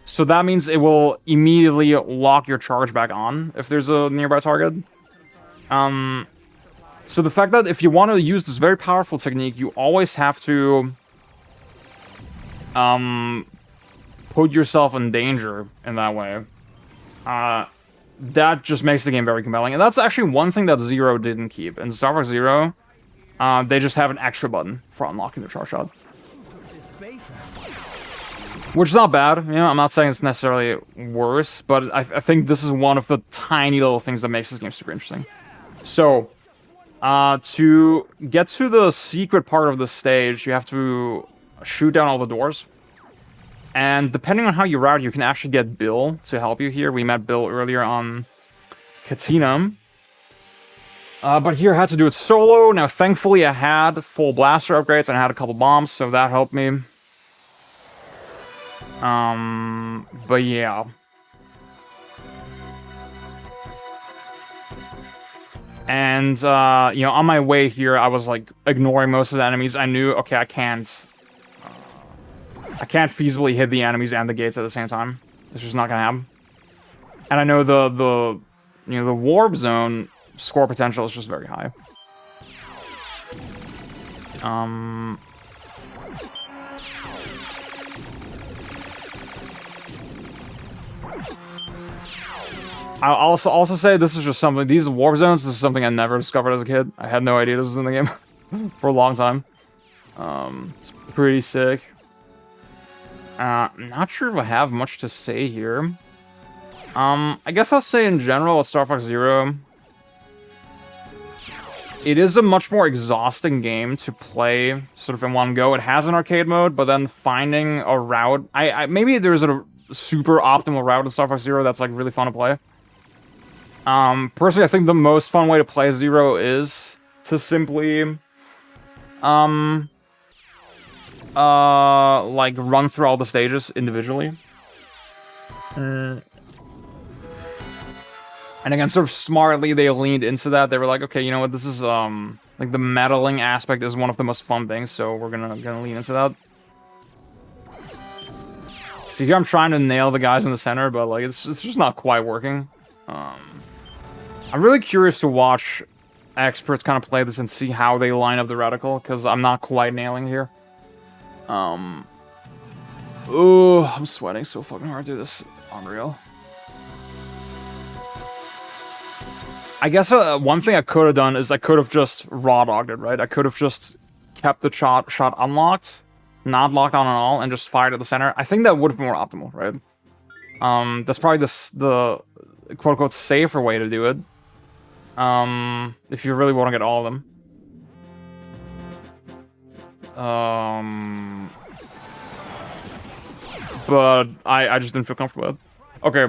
So that means it will immediately lock your charge back on if there's a nearby target. So the fact that if you want to use this very powerful technique, you always have to, put yourself in danger in that way. That just makes the game very compelling. And that's actually one thing that Zero didn't keep. In Star Fox Zero, they just have an extra button for unlocking the charge shot. Which is not bad. You know, I'm not saying it's necessarily worse, but I think this is one of the tiny little things that makes this game super interesting. So, to get to the secret part of the stage, you have to shoot down all the doors. And depending on how you route, you can actually get Bill to help you here. We met Bill earlier on Katina. But here I had to do it solo. Now, thankfully, I had full blaster upgrades and I had a couple bombs, so that helped me. But yeah. And, you know, on my way here, I was, like, ignoring most of the enemies. I knew, okay, I can't feasibly hit the enemies and the gates at the same time. It's just not gonna happen. And I know the warp zone score potential is just very high. I'll also say this is just something. These warp zones, this is something I never discovered as a kid. I had no idea this was in the game for a long time. It's pretty sick. Not sure if I have much to say here. I guess I'll say in general with Star Fox Zero, it is a much more exhausting game to play sort of in one go. It has an arcade mode, but then finding a route, maybe there's a super optimal route in Star Fox Zero that's like really fun to play. Personally, I think the most fun way to play Zero is to simply, like run through all the stages individually. And again, sort of smartly, they leaned into that. They were like, okay, you know what, this is, like the meddling aspect is one of the most fun things, so we're gonna lean into that. So here I'm trying to nail the guys in the center, but like, it's just not quite working. I'm really curious to watch experts kind of play this and see how they line up the reticle, because I'm not quite nailing it here. Oh, I'm sweating so fucking hard to do this. Unreal. I guess one thing I could have done is I could have just raw dogged it, right? I could have just kept the shot unlocked, not locked on at all, and just fired at the center. I think that would have been more optimal, right? That's probably the quote-unquote safer way to do it. If you really want to get all of them. But I just didn't feel comfortable with it. Okay.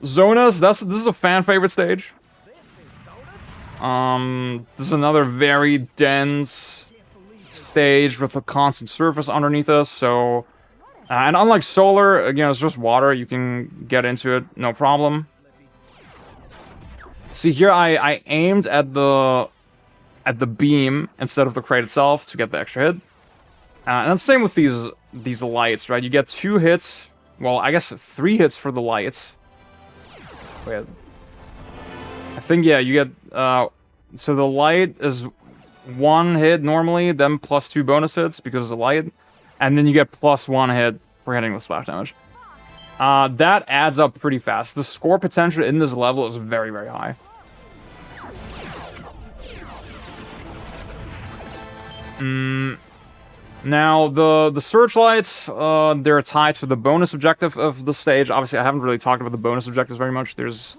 Zonas, this is a fan favorite stage. This is another very dense stage with a constant surface underneath us, so... and unlike Solar, again, it's just water. You can get into it, no problem. See, here I aimed at the beam instead of the crate itself to get the extra hit. And that's the same with these lights, right? You get 2 hits. Well, I guess 3 hits for the lights. Wait. I think, yeah, you get... so the light is 1 hit normally, then plus 2 bonus hits because it's a light. And then you get plus 1 hit for hitting with splash damage. That adds up pretty fast. The score potential in this level is very, very high. Now, the searchlights, they're tied to the bonus objective of the stage. Obviously, I haven't really talked about the bonus objectives very much. There's...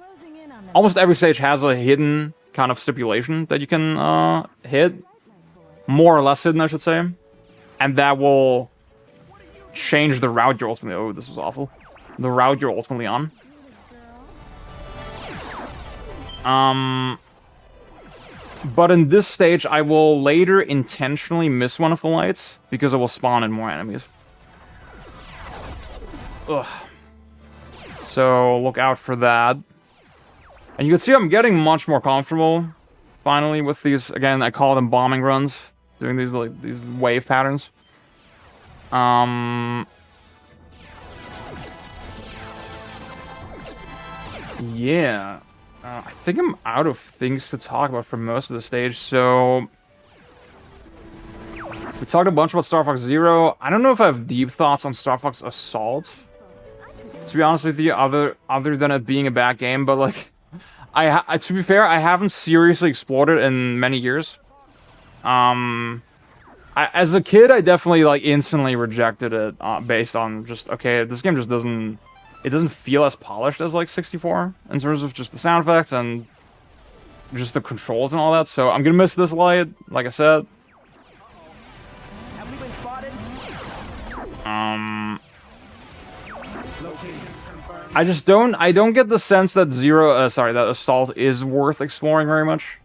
almost every stage has a hidden kind of stipulation that you can hit. More or less hidden, I should say. And that will change the route you're ultimately... oh, this was awful. The route you're ultimately on. But in this stage, I will later intentionally miss one of the lights, because it will spawn in more enemies. Ugh. So, look out for that. And you can see I'm getting much more comfortable, finally, with these, again, I call them bombing runs, doing these, like, these wave patterns. Yeah. I think I'm out of things to talk about for most of the stage, so... we talked a bunch about Star Fox Zero. I don't know if I have deep thoughts on Star Fox Assault, to be honest with you, other than it being a bad game, but, like... to be fair, I haven't seriously explored it in many years. As a kid, I definitely, like, instantly rejected it based on just, okay, this game just doesn't... it doesn't feel as polished as, like, 64 in terms of just the sound effects and just the controls and all that, so I'm gonna miss this light, like I said. Have we been spotted? I don't get the sense that that Assault is worth exploring very much.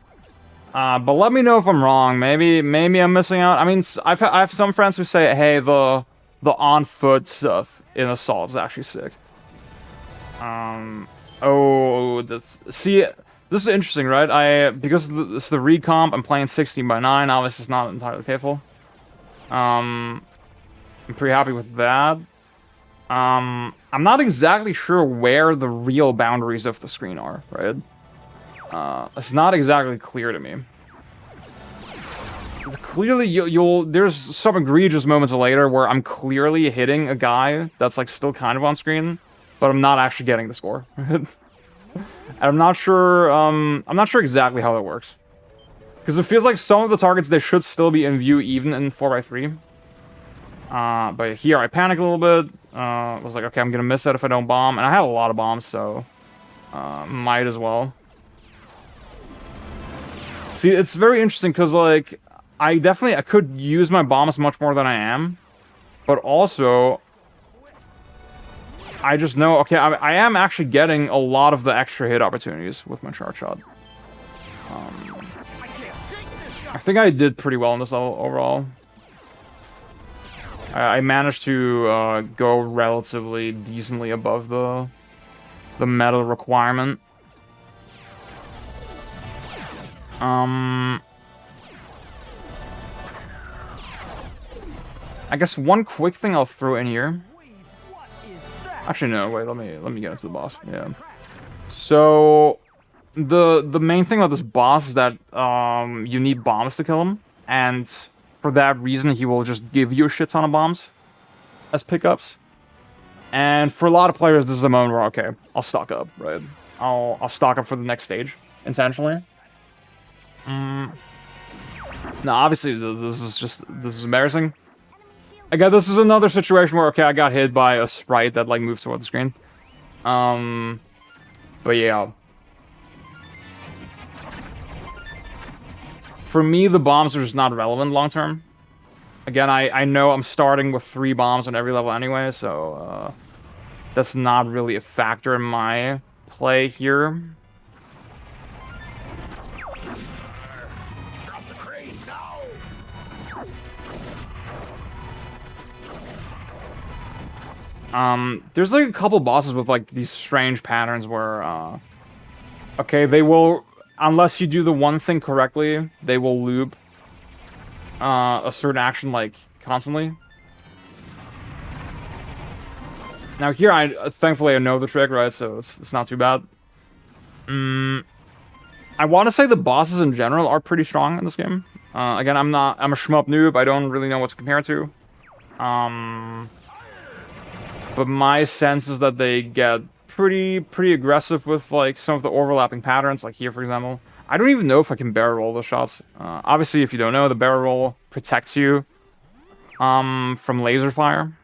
But let me know if I'm wrong. Maybe I'm missing out. I mean, I have some friends who say, hey, the on-foot stuff in Assault is actually sick. See, this is interesting, right? Because it's the recomp, I'm playing 16:9, obviously it's not entirely faithful. I'm pretty happy with that. I'm not exactly sure where the real boundaries of the screen are, right? It's not exactly clear to me. It's clearly, there's some egregious moments later where I'm clearly hitting a guy that's, like, still kind of on screen, but I'm not actually getting the score. And I'm not sure exactly how that works. Because it feels like some of the targets, they should still be in view even in 4x3. But here I panicked a little bit. Was like, okay, I'm gonna miss it if I don't bomb. And I had a lot of bombs, so... might as well. See, it's very interesting, because, like... I could use my bombs much more than I am. But also... I just know, okay, I am actually getting a lot of the extra hit opportunities with my charge shot. I think I did pretty well in this level overall. I managed to go relatively decently above the medal requirement. I guess one quick thing I'll throw in here. Actually, no, wait, let me get into the boss. Yeah. So the main thing about this boss is that you need bombs to kill him, and for that reason he will just give you a shit ton of bombs as pickups. And for a lot of players, this is a moment where, okay, I'll stock up, right? I'll stock up for the next stage intentionally. Now, obviously, this is embarrassing. Again, this is another situation where, okay, I got hit by a sprite that, like, moves toward the screen. But yeah. For me, the bombs are just not relevant long term. Again, I know I'm starting with 3 bombs on every level anyway, so, that's not really a factor in my play here. There's like a couple bosses with like these strange patterns where, okay, they will, unless you do the one thing correctly, they will loop, a certain action like constantly. Now here, thankfully I know the trick, right? So it's not too bad. I want to say the bosses in general are pretty strong in this game. Again, I'm a shmup noob. I don't really know what to compare it to. But my sense is that they get pretty aggressive with like some of the overlapping patterns, like here, for example. I don't even know if I can barrel roll those shots. Obviously, if you don't know, the barrel roll protects you from laser fire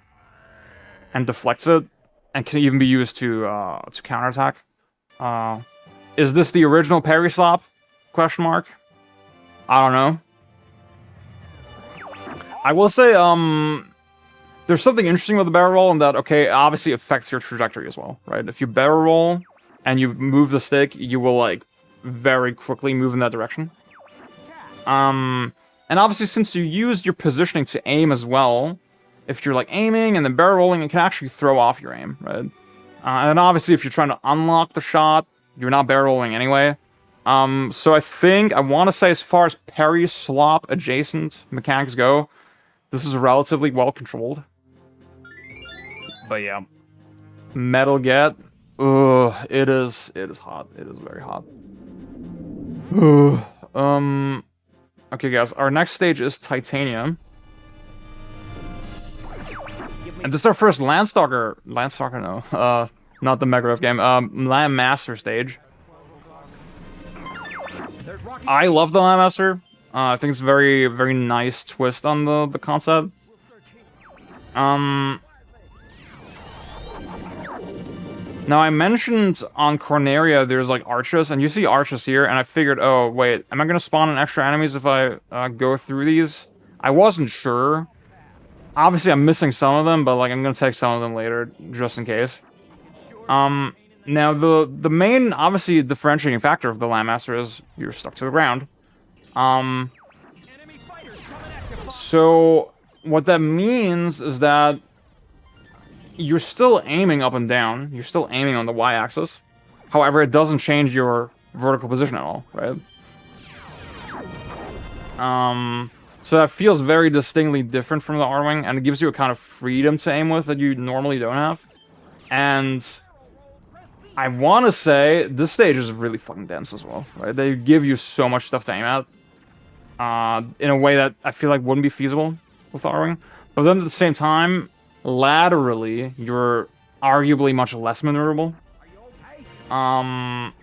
and deflects it, and can even be used to counterattack. Is this the original parry slap? Question mark. I don't know. I will say, there's something interesting with the barrel roll in that, okay, it obviously affects your trajectory as well, right? If you barrel roll and you move the stick, you will, like, very quickly move in that direction. And obviously, since you use your positioning to aim as well, if you're, like, aiming and then barrel rolling, it can actually throw off your aim, right? And then obviously, if you're trying to unlock the shot, you're not barrel rolling anyway. So I want to say as far as parry slop adjacent mechanics go, this is relatively well controlled. But yeah, Metal Get, it is hot. It is very hot. Okay, guys, our next stage is Titania, and this is our first Landstalker. No, not the Macbeth game. Land Master stage. I love the Land Master. I think it's a very, very nice twist on the concept. Now, I mentioned on Corneria there's, like, arches, and you see arches here, and I figured, oh, wait, am I gonna spawn in extra enemies if I go through these? I wasn't sure. Obviously, I'm missing some of them, but, like, I'm gonna take some of them later, just in case. Now, the main, obviously, differentiating factor of the Landmaster is you're stuck to the ground. So, what that means is that you're still aiming up and down. You're still aiming on the y-axis. However, it doesn't change your vertical position at all, right? So that feels very distinctly different from the R-Wing, and it gives you a kind of freedom to aim with that you normally don't have. And I want to say this stage is really fucking dense as well, right? They give you so much stuff to aim at in a way that I feel like wouldn't be feasible with R-Wing. But then at the same time, laterally, you're arguably much less maneuverable. And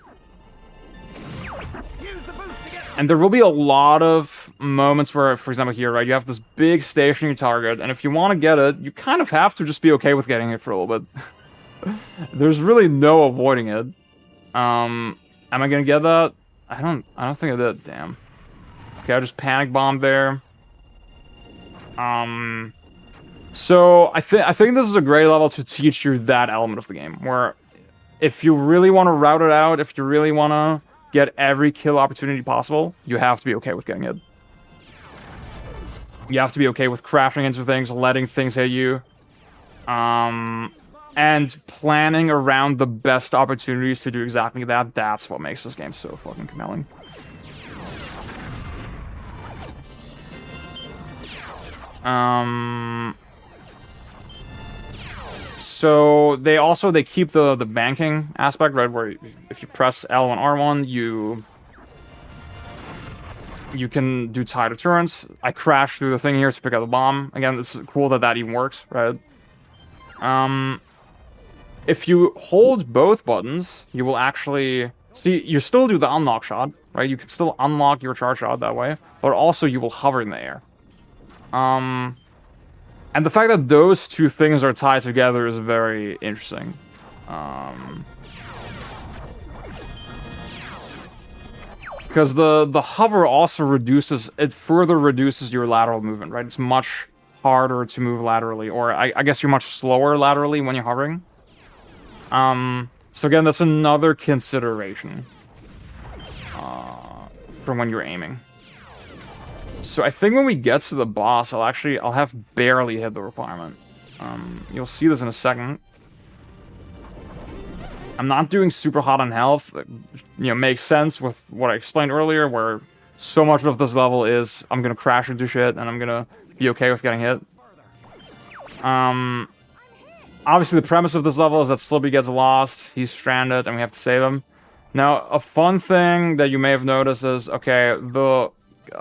there will be a lot of moments where, for example here, right, you have this big stationary target, and if you want to get it, you kind of have to just be okay with getting it for a little bit. There's really no avoiding it. Am I gonna get that? I don't think I did. Damn. Okay, I just panic bombed there. So I think this is a great level to teach you that element of the game, where if you really want to route it out, if you really want to get every kill opportunity possible, you have to be okay with getting it. You have to be okay with crashing into things, letting things hit you, and planning around the best opportunities to do exactly that. That's what makes this game so fucking compelling. So they keep the banking aspect, right, where if you press L and R1, you can do tide of turrets. I crashed through the thing here to pick up the bomb. Again, it's cool that even works, right? If you hold both buttons, you will actually see, you still do the unlock shot, right? You can still unlock your charge shot that way, but also you will hover in the air. And the fact that those two things are tied together is very interesting. Because the hover also further reduces your lateral movement, right? It's much harder to move laterally, or I guess you're much slower laterally when you're hovering. So again, that's another consideration for when you're aiming. So I think when we get to the boss, I'll have barely hit the requirement. You'll see this in a second. I'm not doing super hot on health. Makes sense with what I explained earlier, where so much of this level is I'm gonna crash into shit and I'm gonna be okay with getting hit. Obviously the premise of this level is that Slippy gets lost, he's stranded, and we have to save him. Now, a fun thing that you may have noticed is, okay, the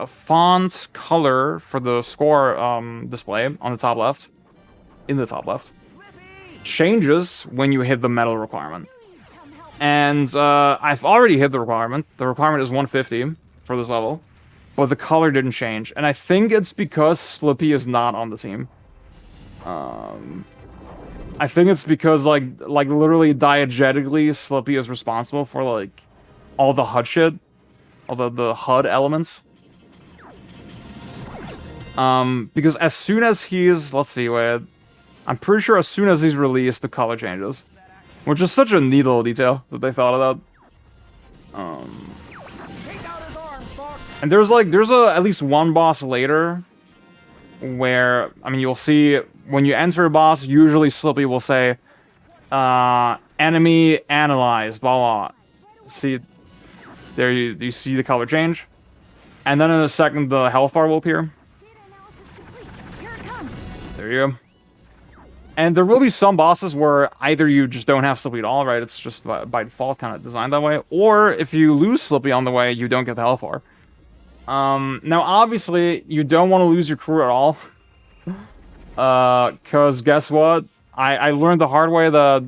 font color for the score display on the top left, in the top left, changes when you hit the medal requirement. And I've already hit the requirement. The requirement is 150 for this level, but the color didn't change. And I think it's because Slippy is not on the team. I think it's because, like literally diegetically, Slippy is responsible for, like, all the HUD shit. All the HUD elements. Because as soon as he's... Let's see, wait. I'm pretty sure as soon as he's released, the color changes. Which is such a neat little detail that they thought of that. And there's at least one boss later where, I mean, you'll see when you enter a boss, usually Slippy will say, enemy analyzed, blah, blah. See, there you see the color change. And then in a second, the health bar will appear. There you go. And there will be some bosses where either you just don't have Slippy at all, right? It's just by default kind of designed that way. Or if you lose Slippy on the way, you don't get the health bar. Now, obviously, you don't want to lose your crew at all. Because guess what? I learned the hard way that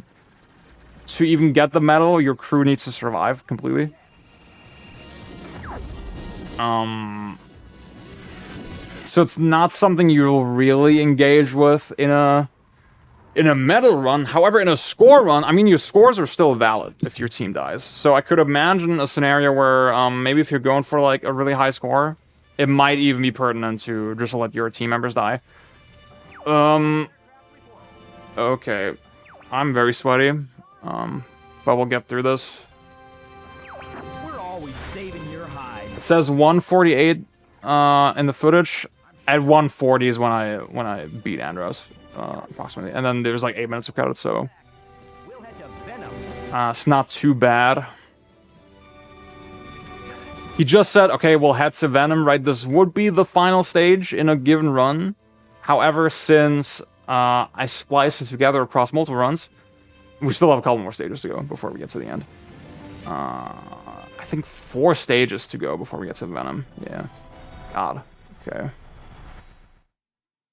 to even get the medal, your crew needs to survive completely. So it's not something you'll really engage with in a medal run. However, in a score run, I mean, your scores are still valid if your team dies. So I could imagine a scenario where maybe if you're going for, like, a really high score, it might even be pertinent to just let your team members die. Okay. I'm very sweaty. But we'll get through this. We're always saving your hide. It says 148 in the footage. At 140 is when I beat Andros. Approximately. And then there's like 8 minutes of credits, so We'll head to Venom. it's not too bad. He just said, okay, we'll head to Venom, right? This would be the final stage in a given run. However, since I spliced it together across multiple runs, we still have a couple more stages to go before we get to the end. I think 4 stages to go before we get to Venom. Yeah. God. Okay.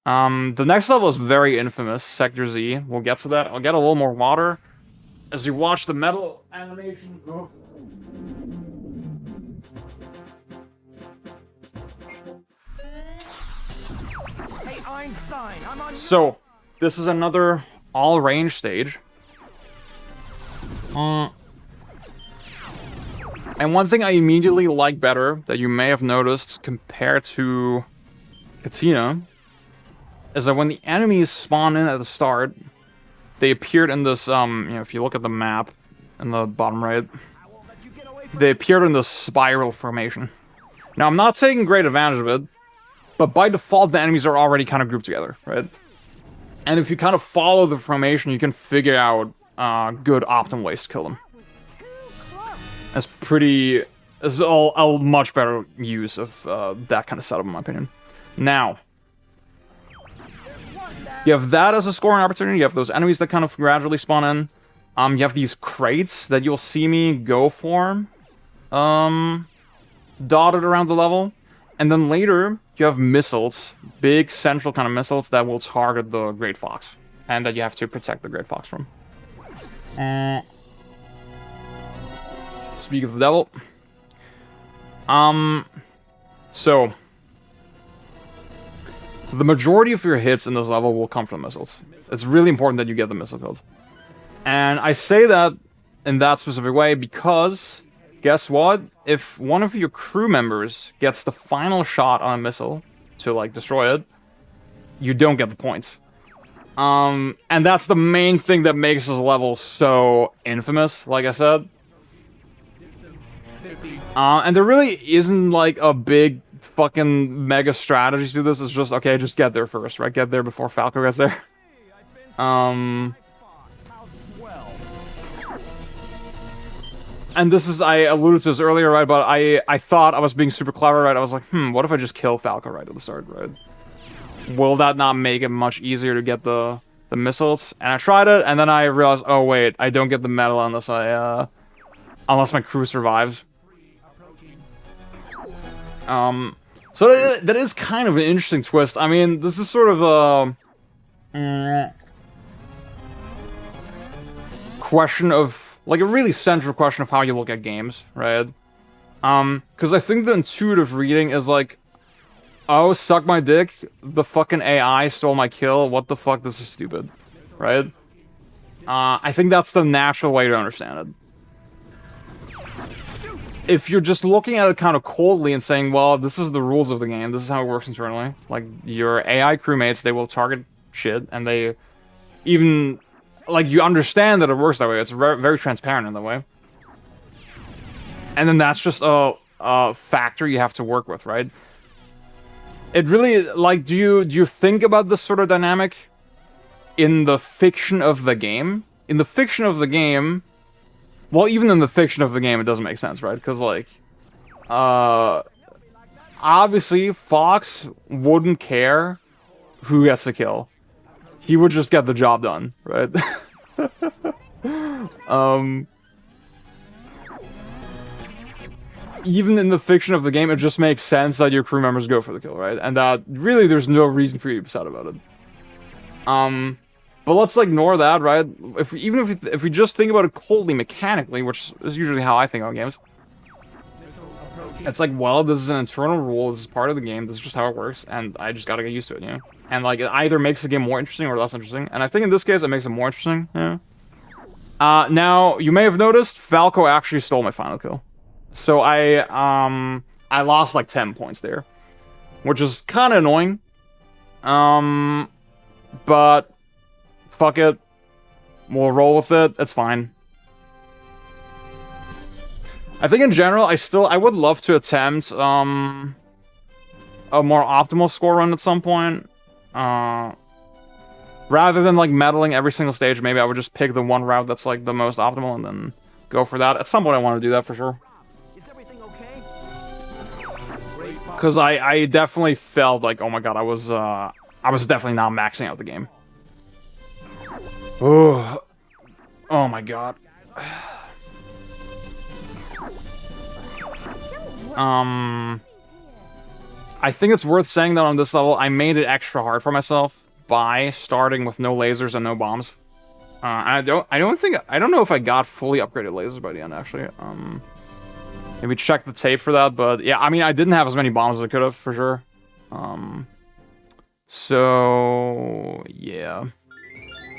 The next level is very infamous, Sector Z. We'll get to that. I'll get a little more water as you watch the metal animation. Oh. Hey, Einstein, I'm on. So, this is another all-range stage. And one thing I immediately like better that you may have noticed compared to Katina is that when the enemies spawn in at the start, they appeared in this, if you look at the map in the bottom right, they appeared in this spiral formation. Now, I'm not taking great advantage of it, but by default, the enemies are already kind of grouped together, right? And if you kind of follow the formation, you can figure out good optimal ways to kill them. It's a much better use of that kind of setup, in my opinion. Now, you have that as a scoring opportunity. You have those enemies that kind of gradually spawn in. You have these crates that you'll see me go for, dotted around the level. And then later, you have missiles, big central kind of missiles that will target the Great Fox. And that you have to protect the Great Fox from. Speak of the devil. So the majority of your hits in this level will come from missiles. It's really important that you get the missile killed. And I say that in that specific way because, guess what? If one of your crew members gets the final shot on a missile to, like, destroy it, you don't get the points. And that's the main thing that makes this level so infamous, like I said. And there really isn't, like, a big fucking mega strategy to this. It's just, okay, just get there first, right? Get there before Falco gets there. And this is, I alluded to this earlier, right? But I thought I was being super clever, right? I was like, what if I just kill Falco right at the start, right? Will that not make it much easier to get the missiles? And I tried it, and then I realized, oh wait, I don't get the medal unless unless my crew survives. So that is kind of an interesting twist. I mean, this is sort of a question of, like, a really central question of how you look at games, right? Because I think the intuitive reading is like, oh, suck my dick, the fucking AI stole my kill, what the fuck, this is stupid, right? I think that's the natural way to understand it. If you're just looking at it kind of coldly and saying, well, this is the rules of the game, this is how it works internally, like, your AI crewmates, they will target shit, and they even, like, you understand that it works that way, it's very transparent in that way. And then that's just a factor you have to work with, right? It really, like, do you think about this sort of dynamic in the fiction of the game? In the fiction of the game, well, even in the fiction of the game, it doesn't make sense, right? Because, like, obviously, Fox wouldn't care who gets the kill. He would just get the job done, right? Even in the fiction of the game, it just makes sense that your crew members go for the kill, right? And that, really, there's no reason for you to be upset about it. But let's ignore that, right? If we just think about it coldly, mechanically, which is usually how I think about games, it's like, well, this is an internal rule, this is part of the game, this is just how it works, and I just gotta get used to it, you know? And, like, it either makes the game more interesting or less interesting, and I think in this case, it makes it more interesting, yeah. Now, you may have noticed, Falco actually stole my final kill. So I lost, like, 10 points there, which is kind of annoying. But fuck it. We'll roll with it. It's fine. I think in general, I would love to attempt, a more optimal score run at some point. Rather than, like, meddling every single stage, maybe I would just pick the one route that's, like, the most optimal and then go for that. At some point, I want to do that for sure. Because I definitely felt like, oh my god, I was definitely not maxing out the game. Oh my god. I think it's worth saying that on this level, I made it extra hard for myself by starting with no lasers and no bombs. I don't know if I got fully upgraded lasers by the end, actually. Maybe check the tape for that, but yeah, I mean, I didn't have as many bombs as I could have, for sure. So, yeah.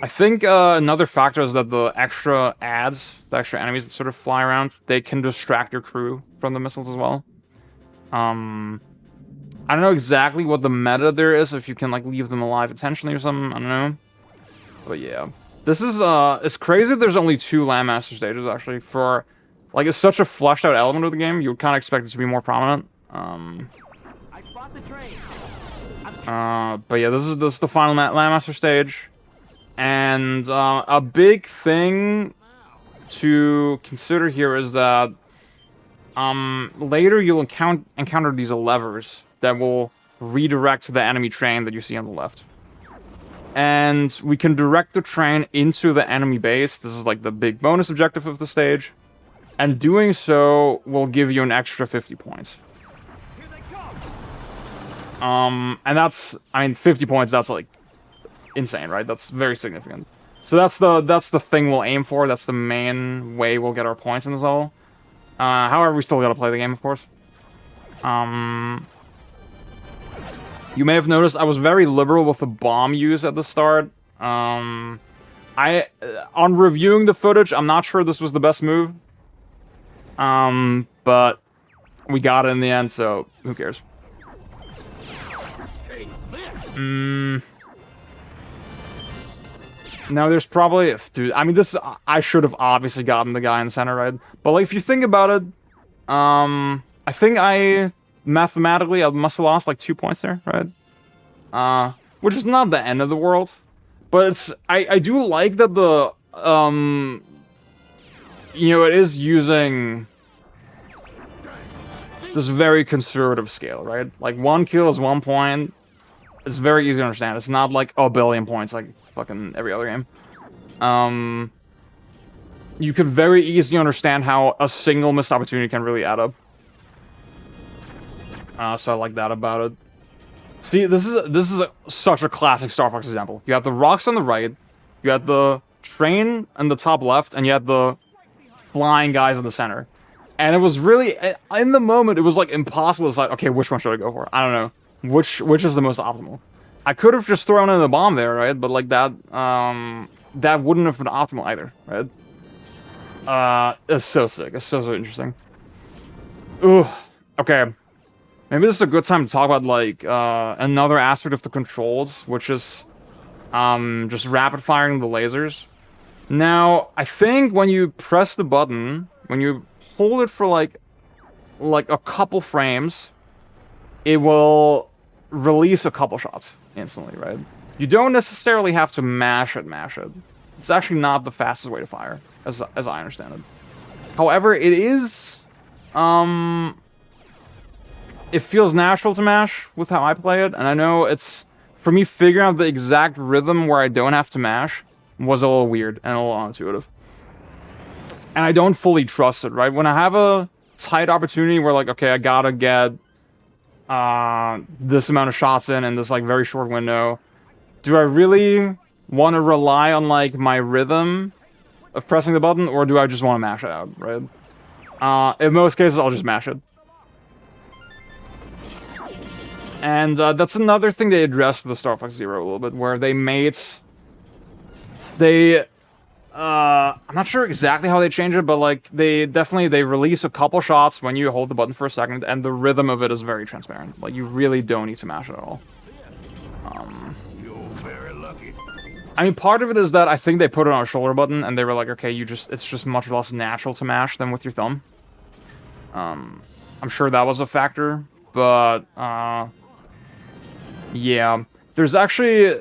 I think another factor is that the extra ads, the extra enemies that sort of fly around, they can distract your crew from the missiles as well. I don't know exactly what the meta there is, if you can, like, leave them alive intentionally or something, I don't know. But yeah. This is, it's crazy there's only 2 Landmaster stages, actually, for... Like, it's such a fleshed out element of the game, you would kind of expect it to be more prominent. But yeah, this is the final Landmaster stage. And a big thing to consider here is that later you'll encounter these levers that will redirect the enemy train that you see on the left. And we can direct the train into the enemy base. This is like the big bonus objective of the stage. And doing so will give you an extra 50 points. And that's, I mean, 50 points, that's, like, insane, right? That's very significant. So that's the thing we'll aim for. That's the main way we'll get our points in this level. However, we still gotta play the game, of course. You may have noticed I was very liberal with the bomb use at the start. On reviewing the footage, I'm not sure this was the best move. But we got it in the end, so who cares? Now, there's probably... Dude, I mean, this... I should have obviously gotten the guy in the center, right? But, like, if you think about it... I think I... Mathematically, I must have lost, like, 2 points there, right? Which is not the end of the world. But it's... I do like that the... You know, it is using... this very conservative scale, right? Like, 1 kill is 1 point. It's very easy to understand. It's not like a billion points like fucking every other game. You could very easily understand how a single missed opportunity can really add up. So I like that about it. See, this is such a classic Star Fox example. You have the rocks on the right, you have the train on the top left, and you have the flying guys in the center. And it was really, in the moment, it was like impossible to decide, okay, which one should I go for? I don't know. Which is the most optimal? I could have just thrown in the bomb there, right? But like that, that wouldn't have been optimal either, right? It's so sick. It's so interesting. Ooh, okay. Maybe this is a good time to talk about like another aspect of the controls, which is just rapid firing the lasers. Now, I think when you press the button, when you hold it for like a couple frames, it will release a couple shots instantly, right? You don't necessarily have to mash it. It's actually not the fastest way to fire, as I understand it. However, it is, it feels natural to mash with how I play it, and I know it's, for me, figuring out the exact rhythm where I don't have to mash was a little weird and a little unintuitive. And I don't fully trust it, right? When I have a tight opportunity where, like, okay, I gotta get this amount of shots in this, like, very short window, do I really want to rely on, like, my rhythm of pressing the button, or do I just want to mash it out, right? In most cases, I'll just mash it. And that's another thing they addressed with the Star Fox Zero a little bit, where they made... I'm not sure exactly how they change it, but like they release a couple shots when you hold the button for a second, and the rhythm of it is very transparent. Like, you really don't need to mash it at all. You're very lucky. I mean, part of it is that I think they put it on a shoulder button, and they were like, okay, it's just much less natural to mash than with your thumb. I'm sure that was a factor, but yeah, there's actually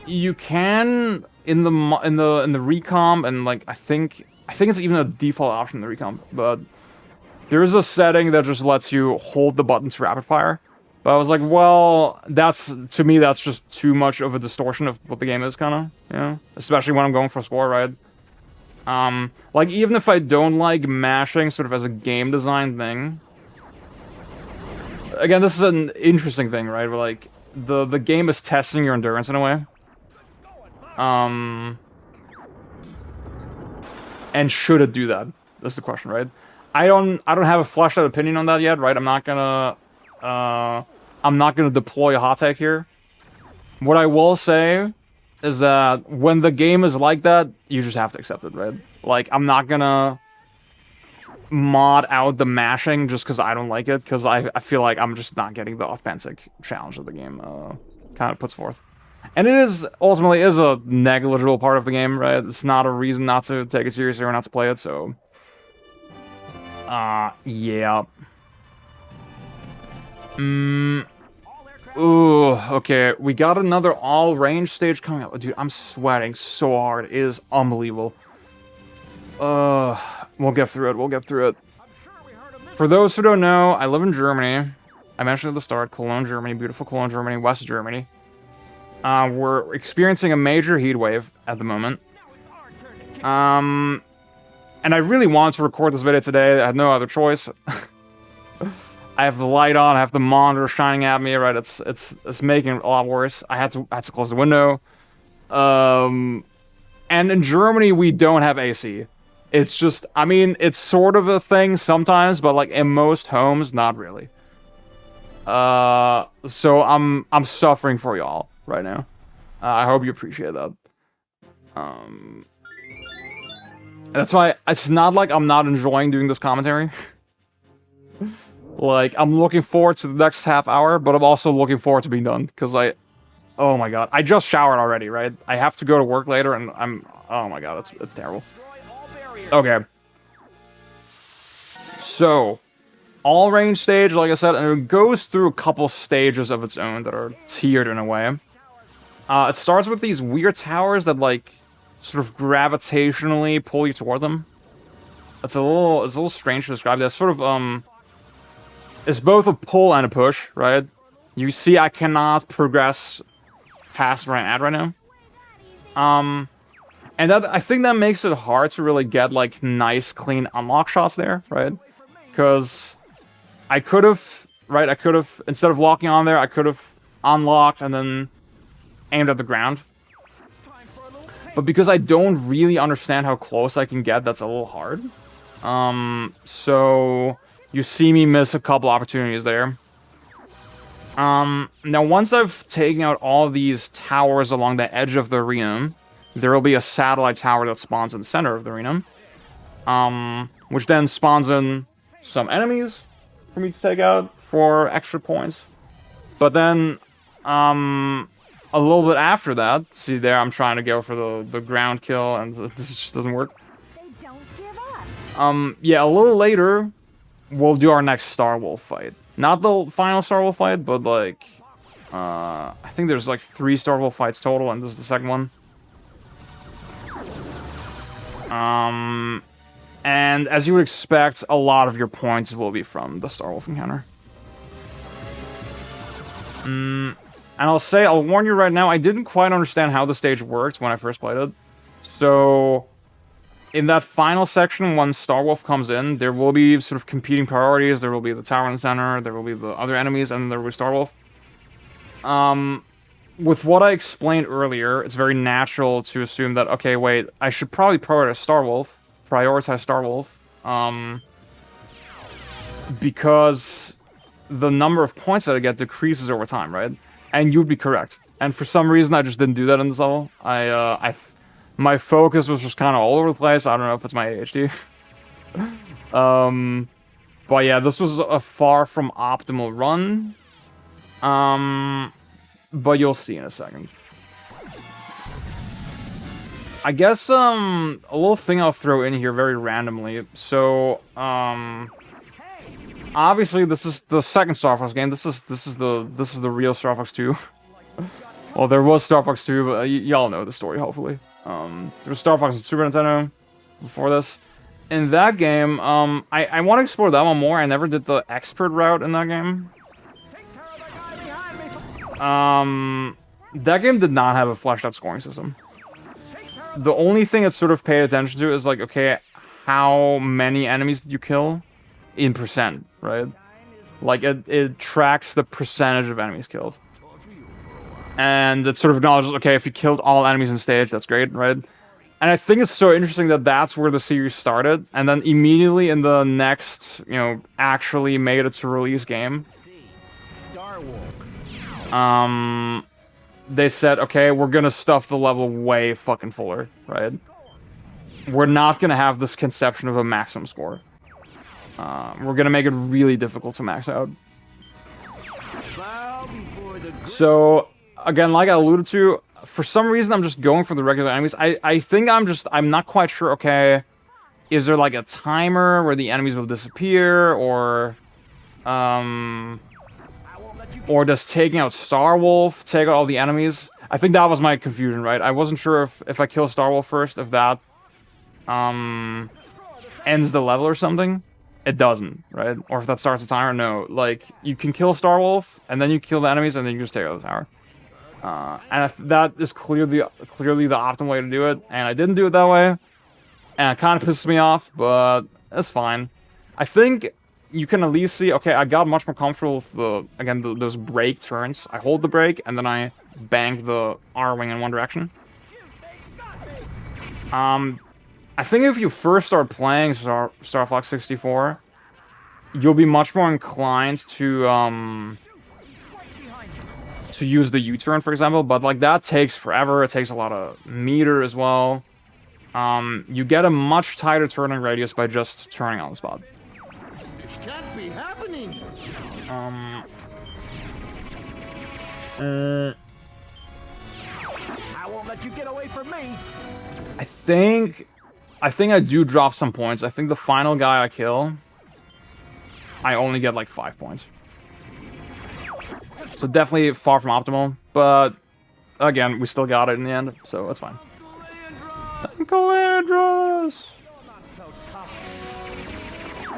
you can in the recomp, and like I think it's even a default option in the recomp, but there is a setting that just lets you hold the buttons rapid fire. But I was like, well, to me that's just too much of a distortion of what the game is, kind of, you know, especially when I'm going for a score, right? Like, even if I don't like mashing sort of as a game design thing, again, this is an interesting thing, right? Where like the game is testing your endurance in a way. And should it do that? That's the question, right? I don't have a fleshed out opinion on that yet, right? I'm not gonna deploy a hot take here. What I will say is that when the game is like that, you just have to accept it, right? Like, I'm not gonna mod out the mashing just because I don't like it, because I feel like I'm just not getting the authentic challenge that the game kind of puts forth. And it is, ultimately, is a negligible part of the game, right? It's not a reason not to take it seriously or not to play it, so... yeah. Ooh, okay. We got another all-range stage coming up. Dude, I'm sweating so hard. It is unbelievable. We'll get through it. We'll get through it. For those who don't know, I live in Germany. I mentioned at the start, Cologne, Germany. Beautiful Cologne, Germany. West Germany. We're experiencing a major heat wave at the moment. And I really wanted to record this video today. I had no other choice. I have the light on. I have the monitor shining at me. Right, it's making it a lot worse. I had to close the window. And in Germany, we don't have AC. It's just, I mean, it's sort of a thing sometimes, but like in most homes, not really. So I'm suffering for y'all right now. I hope you appreciate that. That's why it's not like I'm not enjoying doing this commentary. Like, I'm looking forward to the next half hour, but I'm also looking forward to being done, because Oh my god. I just showered already, right? I have to go to work later, and I'm... Oh my god, it's terrible. Okay. So, all range stage, like I said, and it goes through a couple stages of its own that are tiered in a way. It starts with these weird towers that, like, sort of gravitationally pull you toward them. It's a little strange to describe. There's sort of, it's both a pull and a push, right? You see I cannot progress past where I'm at right now. And that, I think that makes it hard to really get, like, nice, clean unlock shots there, right? Because I could have, right, instead of locking on there, I could have unlocked and then aimed at the ground. But because I don't really understand how close I can get, that's a little hard. So you see me miss a couple opportunities there. Now once I've taken out all these towers along the edge of the arena, there will be a satellite tower that spawns in the center of the arena. Which then spawns in some enemies for me to take out for extra points. But then, a little bit after that, see there, I'm trying to go for the ground kill, and this just doesn't work. They don't give up. Yeah, a little later, we'll do our next Star Wolf fight. Not the final Star Wolf fight, but like, I think there's like 3 Star Wolf fights total, and this is the second one. And as you would expect, a lot of your points will be from the Star Wolf encounter. And I'll warn you right now, I didn't quite understand how the stage worked when I first played it. So, in that final section, when Star Wolf comes in, there will be sort of competing priorities. There will be the tower in the center, there will be the other enemies, and there will be Star Wolf. With what I explained earlier, it's very natural to assume that, okay, wait, I should probably prioritize Star Wolf. Because the number of points that I get decreases over time, right? And you'd be correct. And for some reason, I just didn't do that in this level. My focus was just kind of all over the place. I don't know if it's my ADHD. But yeah, this was a far from optimal run. But you'll see in a second. I guess, a little thing I'll throw in here very randomly. So, obviously this is the second Star Fox game. This is the real Star Fox 2. Well, there was Star Fox 2, but y'all know the story, hopefully. There was Star Fox on Super Nintendo before this. In that game, I want to explore that one more. I never did the expert route in that game. That game did not have a fleshed out scoring system. The only thing it sort of paid attention to is like, okay, how many enemies did you kill in percent, right? Like, it tracks the percentage of enemies killed. And it sort of acknowledges, okay, if you killed all enemies in stage, that's great, right? And I think it's so interesting that that's where the series started, and then immediately in the next, you know, actually made it to release game, they said, okay, we're gonna stuff the level way fucking fuller, right? We're not gonna have this conception of a maximum score. We're gonna make it really difficult to max out. So, again, like I alluded to, for some reason I'm just going for the regular enemies. I think I'm not quite sure, okay, is there like a timer where the enemies will disappear, or does taking out Star Wolf take out all the enemies? I think that was my confusion, right? I wasn't sure if I kill Star Wolf first, if that ends the level or something. It doesn't, right? Or if that starts the timer. No, like, you can kill Star Wolf, and then you kill the enemies, and then you just take out the tower. And that is clearly the optimal way to do it, and I didn't do it that way. And it kind of pisses me off, but it's fine. I think you can at least see, okay, I got much more comfortable with those brake turns. I hold the brake, and then I bang the R-wing in one direction. I think if you first start playing Star Fox 64, you'll be much more inclined to use the U-turn, for example, but like that takes forever. It takes a lot of meter as well. You get a much tighter turning radius by just turning on the spot. Can't be happening. I won't let you get away from me. I think I do drop some points. I think the final guy I kill, I only get like 5 points. So definitely far from optimal, but again, we still got it in the end, so that's fine. Uncle Andros!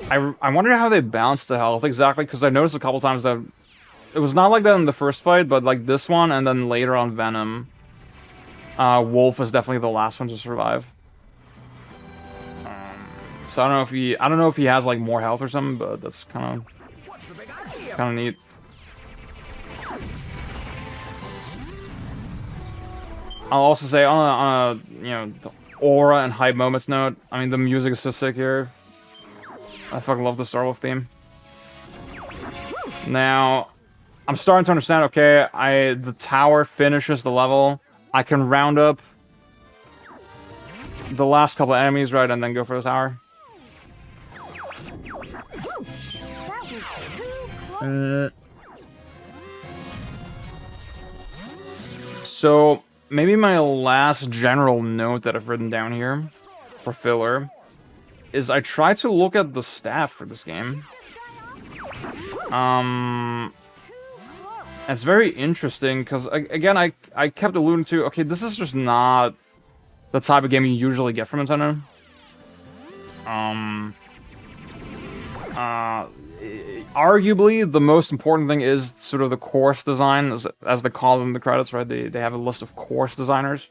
I wonder how they bounce to health exactly, because I noticed a couple times that it was not like that in the first fight, but like this one, and then later on Venom. Wolf is definitely the last one to survive. So I don't know if he has like more health or something, but that's kind of neat. I'll also say on a you know, aura and hype moments note, I mean the music is so sick here. I fucking love the Star Wolf theme. Now, I'm starting to understand, okay, the tower finishes the level. I can round up the last couple of enemies, right, and then go for the tower. So, maybe my last general note that I've written down here, for filler, is I tried to look at the staff for this game. It's very interesting, because, again, I kept alluding to, okay, this is just not the type of game you usually get from Nintendo. Arguably, the most important thing is sort of the course design, as they call them in the credits, right? They have a list of course designers.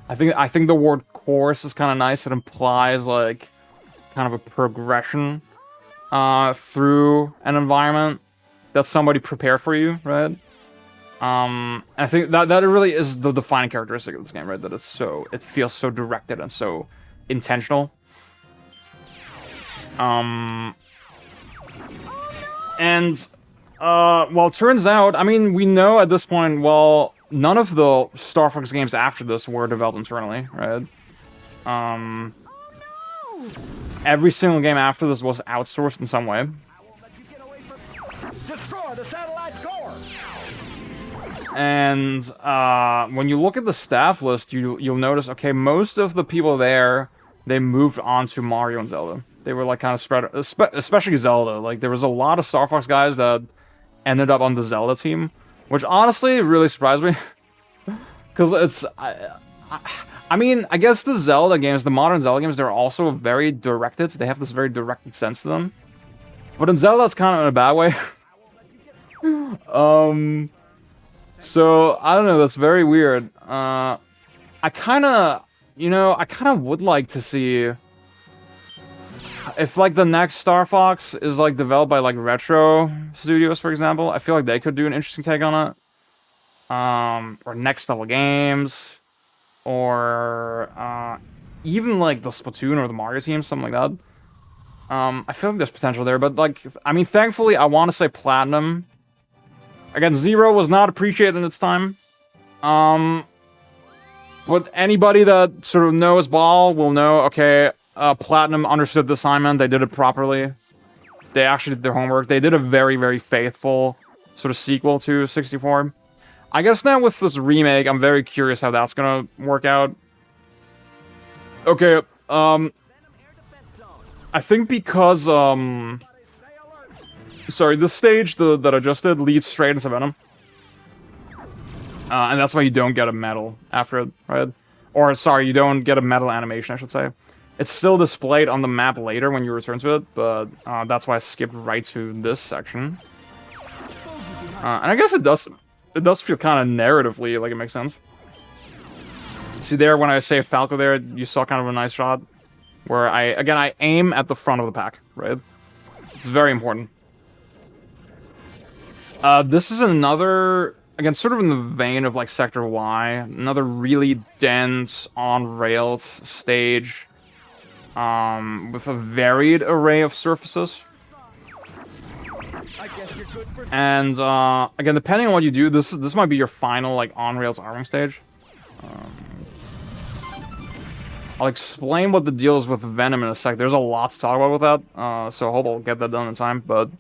I think the word course is kind of nice. It implies, like, kind of a progression through an environment that somebody prepared for you, right? And I think that really is the defining characteristic of this game, right? That it feels so directed and so intentional. Well, it turns out, I mean, we know at this point, well, none of the Star Fox games after this were developed internally, right? Every single game after this was outsourced in some way. Destroy the satellite core. And when you look at the staff list, you'll notice, okay, most of the people there, they moved on to Mario and Zelda. They were like kind of spread, especially Zelda. Like there was a lot of Star Fox guys that ended up on the Zelda team, which honestly really surprised me. Because it's, I mean, I guess the Zelda games, the modern Zelda games, they're also very directed. They have this very directed sense to them. But in Zelda, it's kind of in a bad way. So, I don't know, that's very weird. I kind of would like to see if, like, the next Star Fox is, like, developed by, like, Retro Studios, for example. I feel like they could do an interesting take on it. Or Next Level Games. Or, even, like, the Splatoon or the Mario team, something like that. I feel like there's potential there, but, like, I mean, thankfully, I want to say Platinum. Again, Zero was not appreciated in its time. But anybody that sort of knows ball will know, okay, Platinum understood the assignment, they did it properly. They actually did their homework. They did a very, very faithful sort of sequel to 64. I guess now with this remake, I'm very curious how that's gonna work out. Okay, I think because, sorry, the stage that I just did leads straight into Venom. And that's why you don't get a medal after it, right? Or, sorry, you don't get a medal animation, I should say. It's still displayed on the map later when you return to it, but that's why I skipped right to this section. And I guess it does feel kind of narratively like it makes sense. See there, when I say Falco there, you saw kind of a nice shot. Where I aim at the front of the pack, right? It's very important. This is another, again, sort of in the vein of, like, Sector Y. Another really dense, on-rails stage. With a varied array of surfaces. And, again, depending on what you do, this might be your final, like, on-rails arming stage. I'll explain what the deal is with Venom in a sec. There's a lot to talk about with that, so I hope I'll get that done in time, but...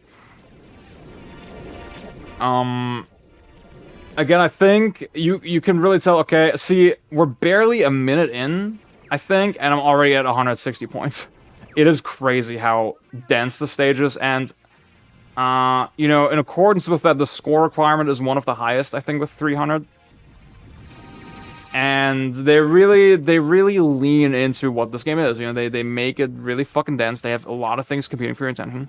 Again, I think you can really tell, okay, see, we're barely a minute in, I think, and I'm already at 160 points. It is crazy how dense the stage is, and, you know, in accordance with that, the score requirement is one of the highest, I think, with 300. And they really lean into what this game is, you know, they make it really fucking dense, they have a lot of things competing for your attention.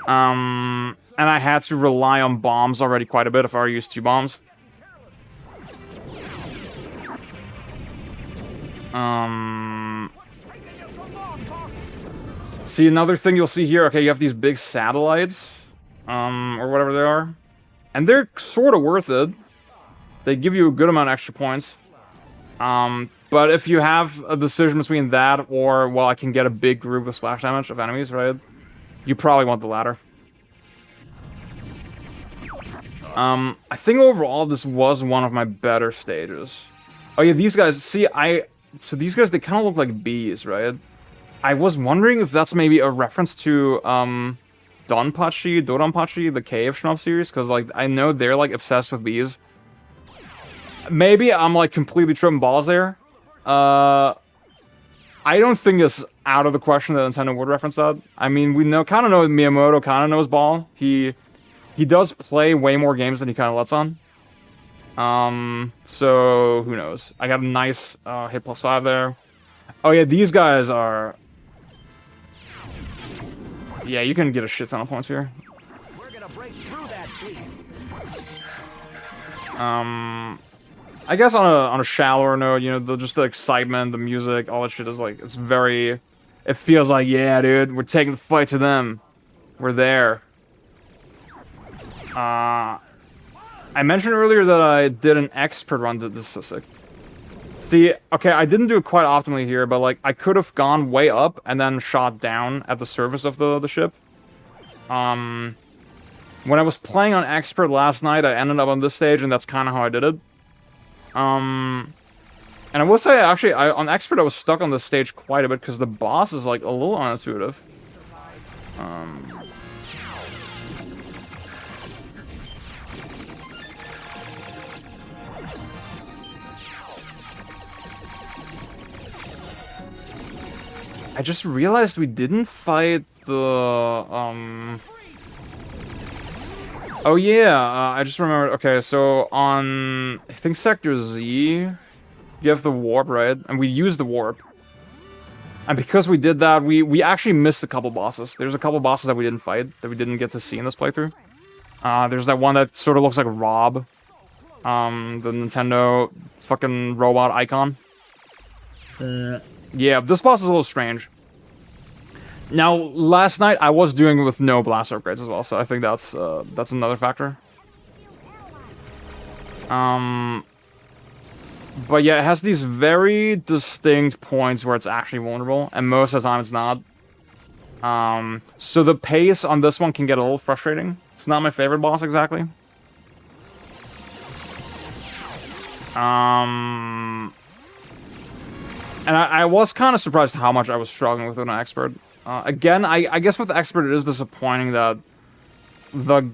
And I had to rely on bombs already quite a bit if I already used 2 bombs. See, another thing you'll see here, okay, you have these big satellites, or whatever they are. And they're sort of worth it. They give you a good amount of extra points. But if you have a decision between that or, well, I can get a big group with splash damage of enemies, right? You probably want the latter. I think overall this was one of my better stages. Oh yeah, these guys, see, so these guys, they kind of look like bees, right? I was wondering if that's maybe a reference to, Donpachi, the Cave Shmup series, because, like, I know they're, like, obsessed with bees. Maybe I'm, like, completely tripping balls there. I don't think it's out of the question that Nintendo would reference that. I mean, we kind of know Miyamoto kind of knows ball. He does play way more games than he kind of lets on. So, who knows? I got a nice hit +5 there. Oh yeah, these guys are... Yeah, you can get a shit ton of points here. We're gonna break through that beam. I guess on a shallower note, you know, just the excitement, the music, all that shit is like, it's very... It feels like, yeah, dude, we're taking the fight to them. We're there. I mentioned earlier that I did an expert run. This is so sick. See, okay, I didn't do it quite optimally here, but, like, I could have gone way up and then shot down at the surface of the ship. When I was playing on expert last night, I ended up on this stage, and that's kind of how I did it. And I will say, actually, on expert, I was stuck on this stage quite a bit, because the boss is, like, a little unintuitive. I just realized we didn't fight the, Oh yeah, I just remembered, okay, so on, I think Sector Z, you have the warp, right? And we used the warp. And because we did that, we actually missed a couple bosses. There's a couple bosses that we didn't fight, that we didn't get to see in this playthrough. There's that one that sort of looks like Rob. The Nintendo fucking robot icon. Yeah, this boss is a little strange. Now, last night I was doing it with no blast upgrades as well, so I think that's another factor. But yeah, it has these very distinct points where it's actually vulnerable, and most of the time it's not. So the pace on this one can get a little frustrating. It's not my favorite boss exactly. And I was kind of surprised how much I was struggling with an expert. Again, I guess with expert it is disappointing that the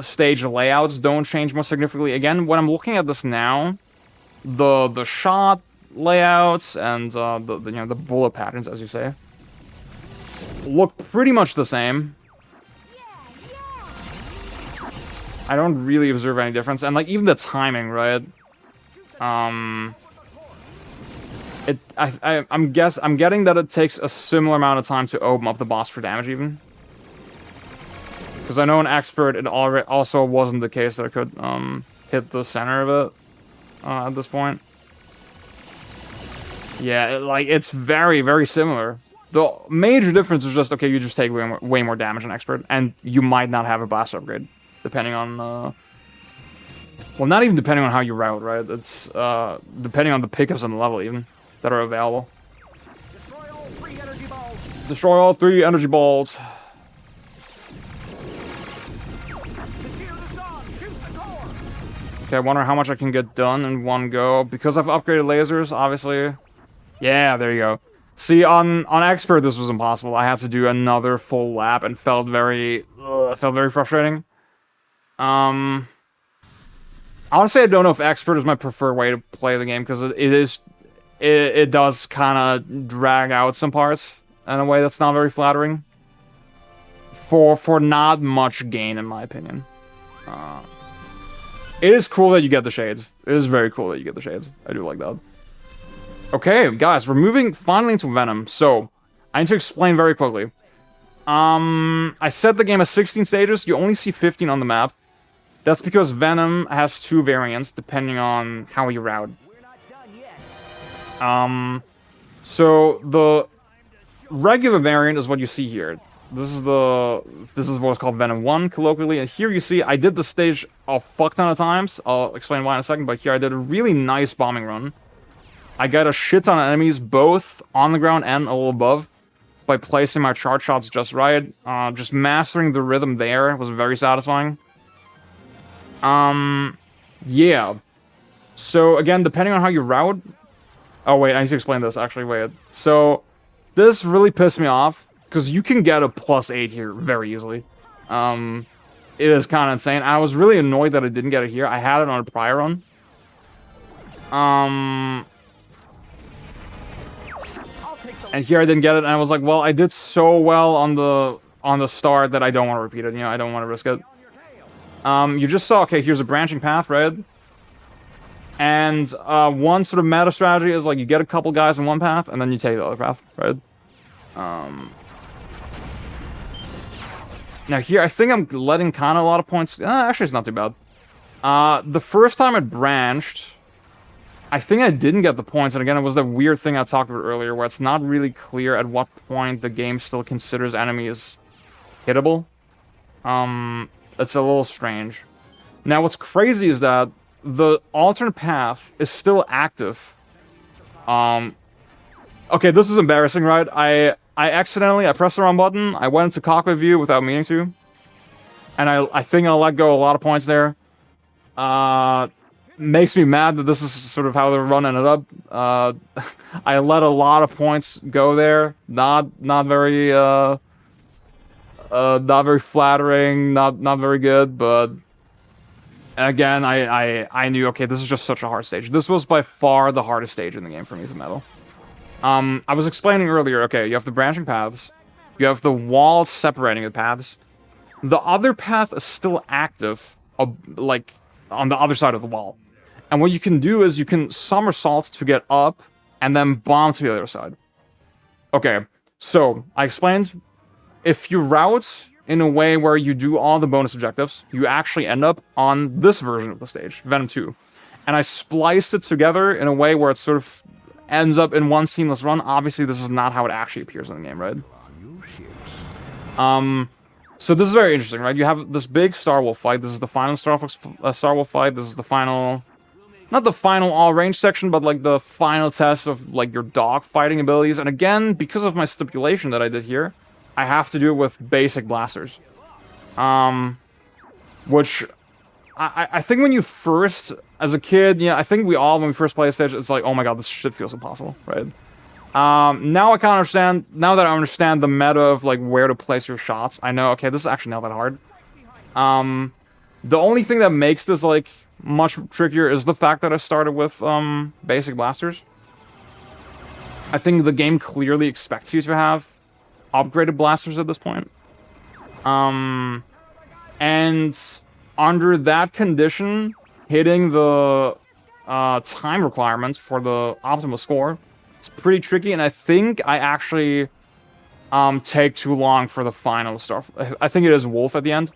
stage layouts don't change more significantly. Again, when I'm looking at this now, the shot layouts and the you know, the bullet patterns, as you say, look pretty much the same. I don't really observe any difference, and like even the timing, right? I'm getting that it takes a similar amount of time to open up the boss for damage, even. Because I know in expert it also wasn't the case that I could hit the center of it at this point. Yeah, it's very, very similar. The major difference is just, okay, you just take way more damage in expert, and you might not have a blast upgrade, depending on well, not even depending on how you route, right? It's depending on the pickups on the level even that are available. Destroy all 3 energy balls. Destroy all 3 energy balls. Okay, I wonder how much I can get done in one go. Because I've upgraded lasers, obviously. Yeah, there you go. See, on expert, this was impossible. I had to do another full lap and felt very frustrating. Honestly, I don't know if Expert is my preferred way to play the game, because it does kind of drag out some parts in a way that's not very flattering. For not much gain, in my opinion. It is cool that you get the shades. It is very cool that you get the shades. I do like that. Okay, guys, we're moving finally into Venom. So, I need to explain very quickly. I said the game has 16 stages. You only see 15 on the map. That's because Venom has 2 variants, depending on how you route. So the regular variant is what you see here. This is what's called Venom 1, colloquially. And here you see, I did the stage a fuck ton of times. I'll explain why in a second, but here I did a really nice bombing run. I got a shit ton of enemies, both on the ground and a little above, by placing my charge shots just right. Just mastering the rhythm there was very satisfying. Yeah. So, again, depending on how you route... Oh, wait, I need to explain this, actually, wait. So, this really pissed me off, because you can get a +8 here very easily. It is kind of insane. I was really annoyed that I didn't get it here. I had it on a prior run. And here I didn't get it, and I was like, well, I did so well on the start that I don't want to repeat it, you know, I don't want to risk it. You just saw, okay, here's a branching path, right? And one sort of meta strategy is like you get a couple guys in one path, and then you take the other path, right? Now here, I think I'm letting kind of a lot of points... actually, it's not too bad. The first time it branched, I think I didn't get the points, and again, it was that weird thing I talked about earlier, where it's not really clear at what point the game still considers enemies hittable. It's a little strange. Now, what's crazy is that the alternate path is still active. Okay, this is embarrassing, right? I accidentally, I pressed the wrong button, I went into cockpit view without meaning to. And I think I let go a lot of points there. Makes me mad that this is sort of how the run ended up. I let a lot of points go there. Not very flattering, not very good, but again, I knew, okay, this is just such a hard stage. This was by far the hardest stage in the game for me as a metal. I was explaining earlier, okay, you have the branching paths, you have the wall separating the paths. The other path is still active, like, on the other side of the wall. And what you can do is you can somersault to get up, and then bomb to the other side. Okay, so, I explained, if you route in a way where you do all the bonus objectives, you actually end up on this version of the stage, Venom 2. And I spliced it together in a way where it sort of ends up in one seamless run. Obviously, this is not how it actually appears in the game, right? So this is very interesting, right? You have this big Star Wolf fight. This is the final Star Wolf fight. This is the final... Not the final all-range section, but like the final test of like your dog fighting abilities. And again, because of my stipulation that I did here, I have to do it with basic blasters. Which... I think when you first, as a kid, yeah, I think we all, when we first play a stage, it's like, oh my god, this shit feels impossible, right? Now I kind of understand, now that I understand the meta of, like, where to place your shots, I know, okay, this is actually not that hard. The only thing that makes this, like, much trickier is the fact that I started with, basic blasters. I think the game clearly expects you to have upgraded blasters at this point. And... under that condition, hitting the time requirements for the optimal score, it's pretty tricky, and I think I actually take too long for the final stuff. I think it is Wolf at the end.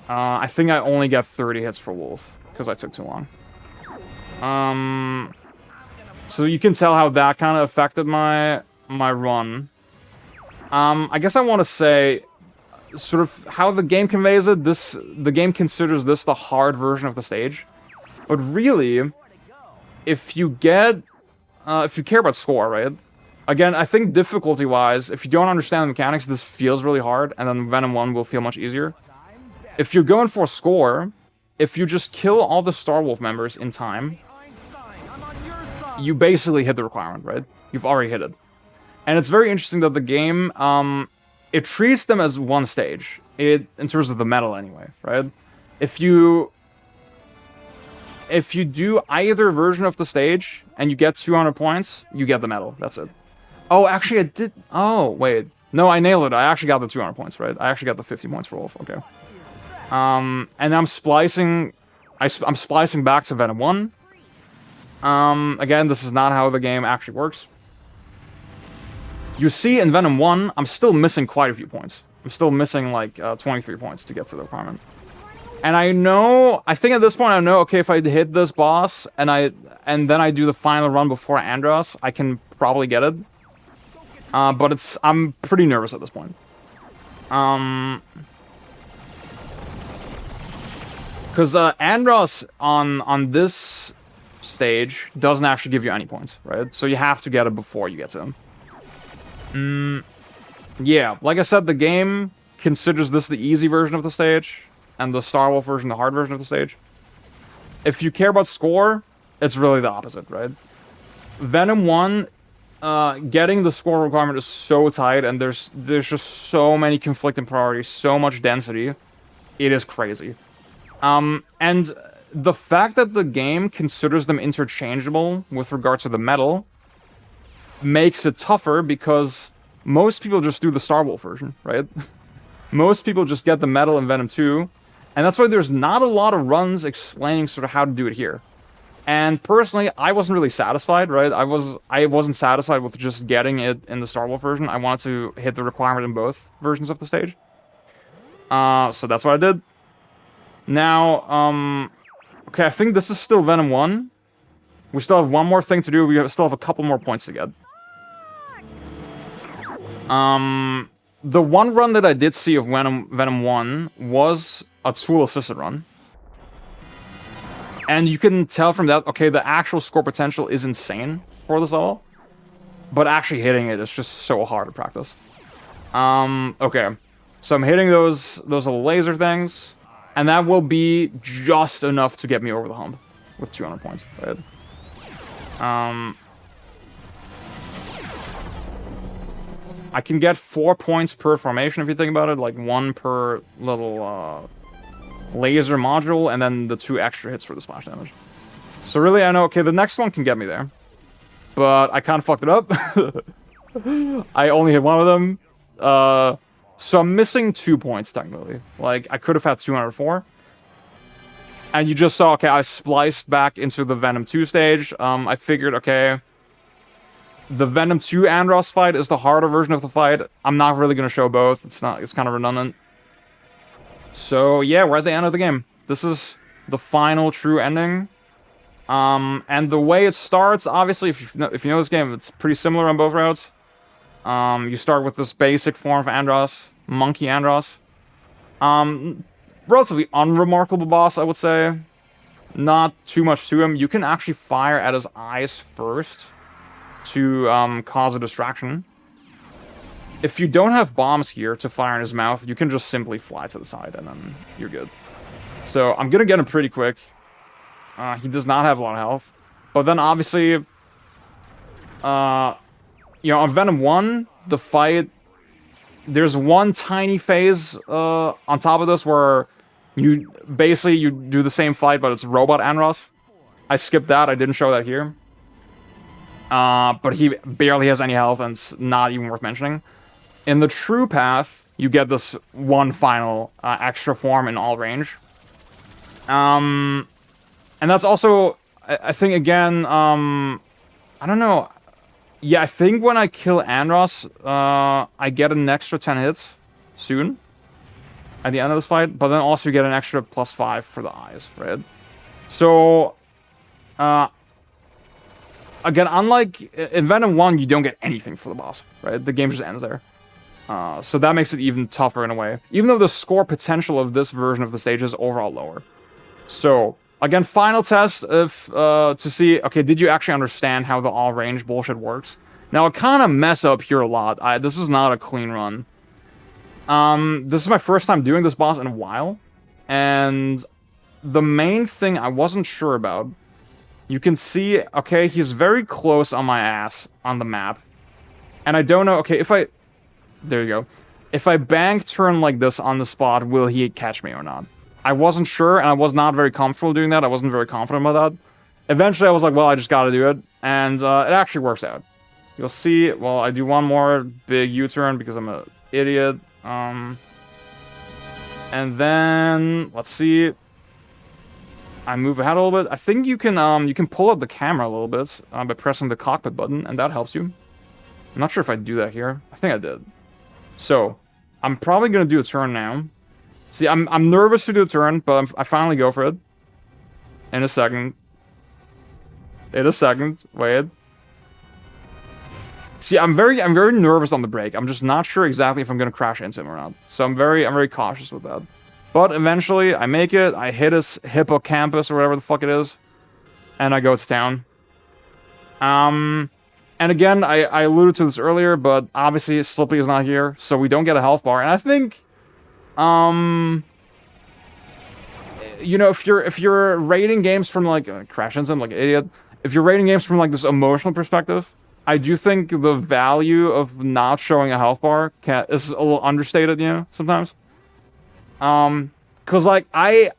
I think I only get 30 hits for Wolf, because I took too long. So you can tell how that kind of affected my run. I guess I want to say... sort of how the game conveys it, the game considers this the hard version of the stage. But really, if you care about score, right? Again, I think difficulty-wise, if you don't understand the mechanics, this feels really hard, and then Venom 1 will feel much easier. If you're going for score, if you just kill all the Star Wolf members in time, you basically hit the requirement, right? You've already hit it. And it's very interesting that the game, it treats them as one stage, in terms of the metal anyway, right? If you if you do either version of the stage and you get 200 points, you get the medal. That's it. Oh, actually, I did... Oh, wait. No, I nailed it. I actually got the 200 points, right? I actually got the 50 points for Wolf. Okay. And I'm splicing... I'm splicing back to Venom 1. Again, this is not how the game actually works. You see, in Venom 1, I'm still missing quite a few points. I'm still missing, like, 23 points to get to the requirement. And I know... I think at this point I know, okay, if I hit this boss, and then I do the final run before Andros, I can probably get it. But it's... I'm pretty nervous at this point. Because Andros on this stage doesn't actually give you any points, right? So you have to get it before you get to him. Yeah, like I said, the game considers this the easy version of the stage, and the Star Wolf version the hard version of the stage. If you care about score, it's really the opposite, right? Venom 1, getting the score requirement is so tight, and there's just so many conflicting priorities, so much density. It is crazy. And the fact that the game considers them interchangeable with regards to the medal makes it tougher, because most people just do the Star Wolf version, right? Most people just get the medal in Venom 2, and that's why there's not a lot of runs explaining sort of how to do it here. And personally, I wasn't really satisfied, right? I wasn't satisfied with just getting it in the Star Wolf version. I wanted to hit the requirement in both versions of the stage. So that's what I did. Now, okay, I think this is still Venom 1. We still have one more thing to do. We still have a couple more points to get. The one run that I did see of Venom 1 was a tool-assisted run. And you can tell from that, okay, the actual score potential is insane for this level. But actually hitting it is just so hard to practice. Okay. So I'm hitting those little laser things. And that will be just enough to get me over the hump with 200 points, right? I can get 4 points per formation if you think about it, like 1 per little laser module, and then the 2 extra hits for the splash damage. So really, I know, okay, the next one can get me there. But I kind of fucked it up. I only hit one of them. So I'm missing 2 points, technically. Like, I could have had 204. And you just saw, okay, I spliced back into the Venom 2 stage. I figured, okay, the Venom 2 Andros fight is the harder version of the fight. I'm not really going to show both. It's kind of redundant. So, yeah, we're at the end of the game. This is the final true ending. And the way it starts, obviously, if you know this game, it's pretty similar on both routes. You start with this basic form of Andros, Monkey Andros. Relatively unremarkable boss, I would say. Not too much to him. You can actually fire at his eyes first to cause a distraction. If you don't have bombs here to fire in his mouth, you can just simply fly to the side, and then you're good. So I'm gonna get him pretty quick. He does not have a lot of health. But then, obviously, you know, on Venom 1, the fight, there's one tiny phase on top of this where you do the same fight, but it's Robot Andros. I skipped that. I didn't show that here. But he barely has any health, and it's not even worth mentioning. In the true path, you get this one final extra form in all range. And that's also, I think, again, I don't know. Yeah, I think when I kill Andros, I get an extra 10 hits soon at the end of this fight, but then also you get an extra +5 for the eyes, right? So, again, unlike in Venom 1, you don't get anything for the boss, right? The game just ends there. So that makes it even tougher in a way, even though the score potential of this version of the stage is overall lower. So, again, final test to see, okay, did you actually understand how the all-range bullshit works? Now, it kind of mess up here a lot. This is not a clean run. This is my first time doing this boss in a while. And the main thing I wasn't sure about, you can see, okay, he's very close on my ass on the map. And I don't know, okay, there you go. If I bank turn like this on the spot, will he catch me or not? I wasn't sure, and I was not very comfortable doing that. I wasn't very confident about that. Eventually, I was like, well, I just gotta do it. And it actually works out. You'll see, well, I do one more big U-turn because I'm an idiot. And then, let's see. I move ahead a little bit. I think you can pull up the camera a little bit by pressing the cockpit button, and that helps you. I'm not sure if I do that here. I think I did. So, I'm probably gonna do a turn now. See, I'm nervous to do a turn, but I finally go for it. In a second. Wait. See, I'm very nervous on the brake. I'm just not sure exactly if I'm gonna crash into him or not. So I'm very cautious with that. But eventually, I make it. I hit his hippocampus or whatever the fuck it is, and I go to town. And again, I alluded to this earlier, but obviously Slippy is not here, so we don't get a health bar. And I think, you know, if you're rating games from like crash into him like an idiot, if you're rating games from like this emotional perspective, I do think the value of not showing a health bar is a little understated, you know, sometimes. Cause like I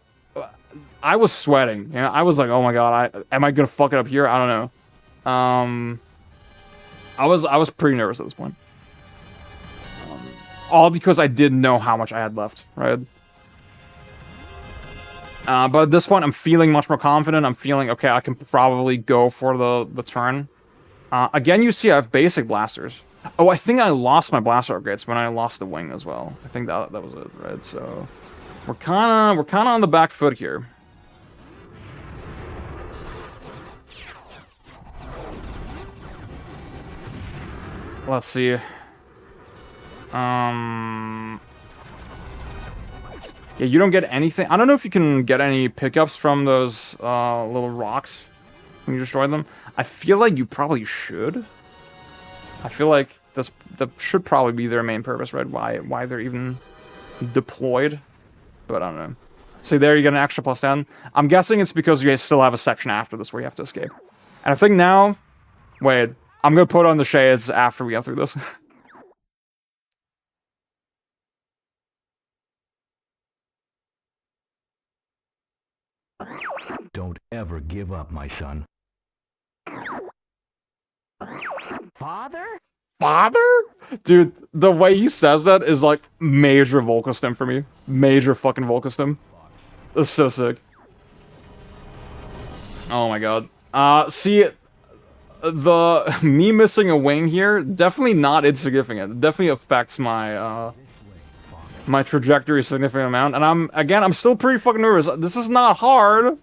was sweating, you know, I was like, oh my god, am I gonna fuck it up here? I don't know. I was pretty nervous at this point. All because I didn't know how much I had left, right? But at this point, I'm feeling much more confident. I'm feeling, okay, I can probably go for the turn. Again, you see I have basic blasters. Oh, I think I lost my blaster upgrades when I lost the wing as well. I think that was it, right? So we're kinda on the back foot here. Let's see. Yeah, you don't get anything. I don't know if you can get any pickups from those little rocks when you destroy them. I feel like you probably should. I feel like that should probably be their main purpose, right? Why they're even deployed. But I don't know. See, there you get an extra +10. I'm guessing it's because you guys still have a section after this where you have to escape. And I think now... Wait, I'm gonna put on the shades after we get through this. Don't ever give up, my son. Father? Father? Dude, the way he says that is like major vocal stim for me. Major fucking vocal stim. That's so sick. Oh my god. See, me missing a wing here, definitely not insignificant. It definitely affects my, my trajectory a significant amount. And I'm still pretty fucking nervous. This is not hard.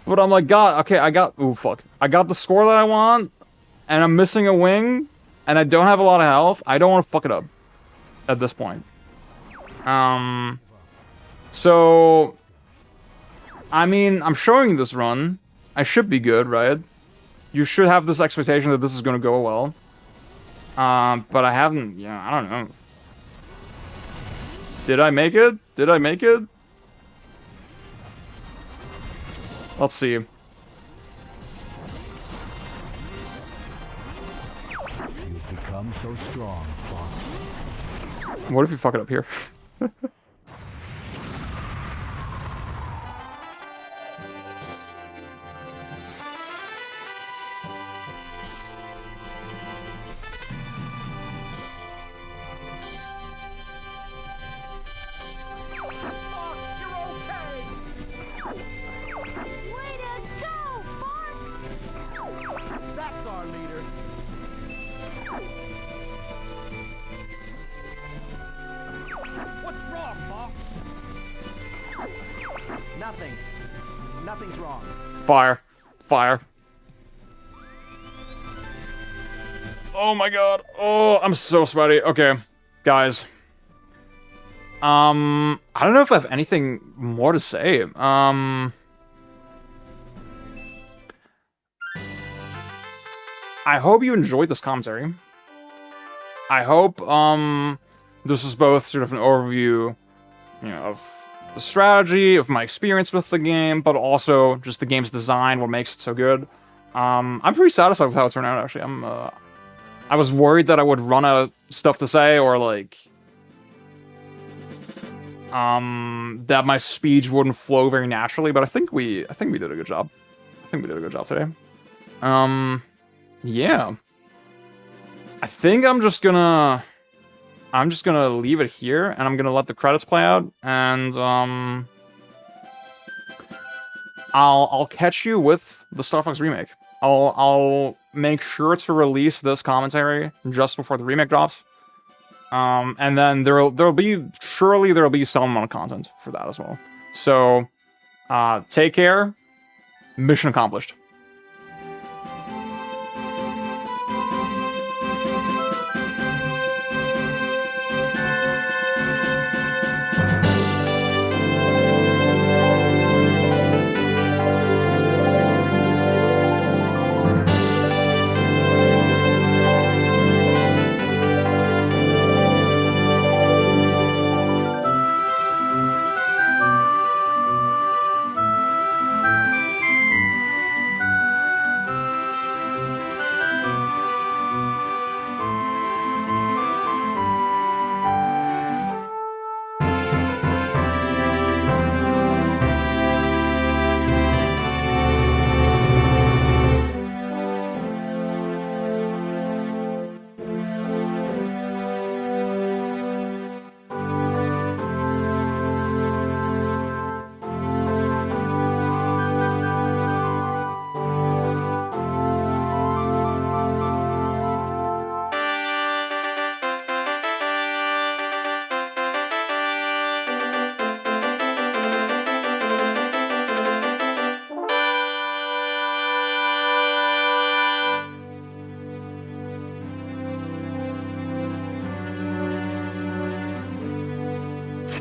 But I'm like, God, okay, ooh, fuck. I got the score that I want, and I'm missing a wing, and I don't have a lot of health. I don't want to fuck it up at this point. So, I mean, I'm showing you this run. I should be good, right? You should have this expectation that this is going to go well. But I haven't, yeah, I don't know. Did I make it? Did I make it? Let's see. You've become so strong, Fox. What if you fuck it up here? Nothing's wrong. Fire. Fire. Oh my god. Oh, I'm so sweaty. Okay, guys. I don't know if I have anything more to say. I hope you enjoyed this commentary. I hope, this is both sort of an overview, you know, of the strategy, of my experience with the game, but also just the game's design, what makes it so good. I'm pretty satisfied with how it turned out, actually. I was worried that I would run out of stuff to say, or like... that my speech wouldn't flow very naturally, but I think we did a good job. I think we did a good job today. Yeah. I think I'm just gonna leave it here, and I'm gonna let the credits play out, and I'll catch you with the Star Fox remake. I'll make sure to release this commentary just before the remake drops. And then there'll be some amount of content for that as well. So, take care. Mission accomplished.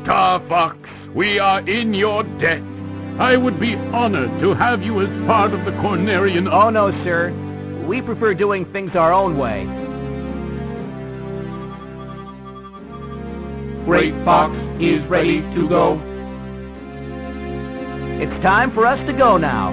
Star Fox, we are in your debt. I would be honored to have you as part of the Cornerian... Oh, no, sir. We prefer doing things our own way. Great Fox is ready to go. It's time for us to go now.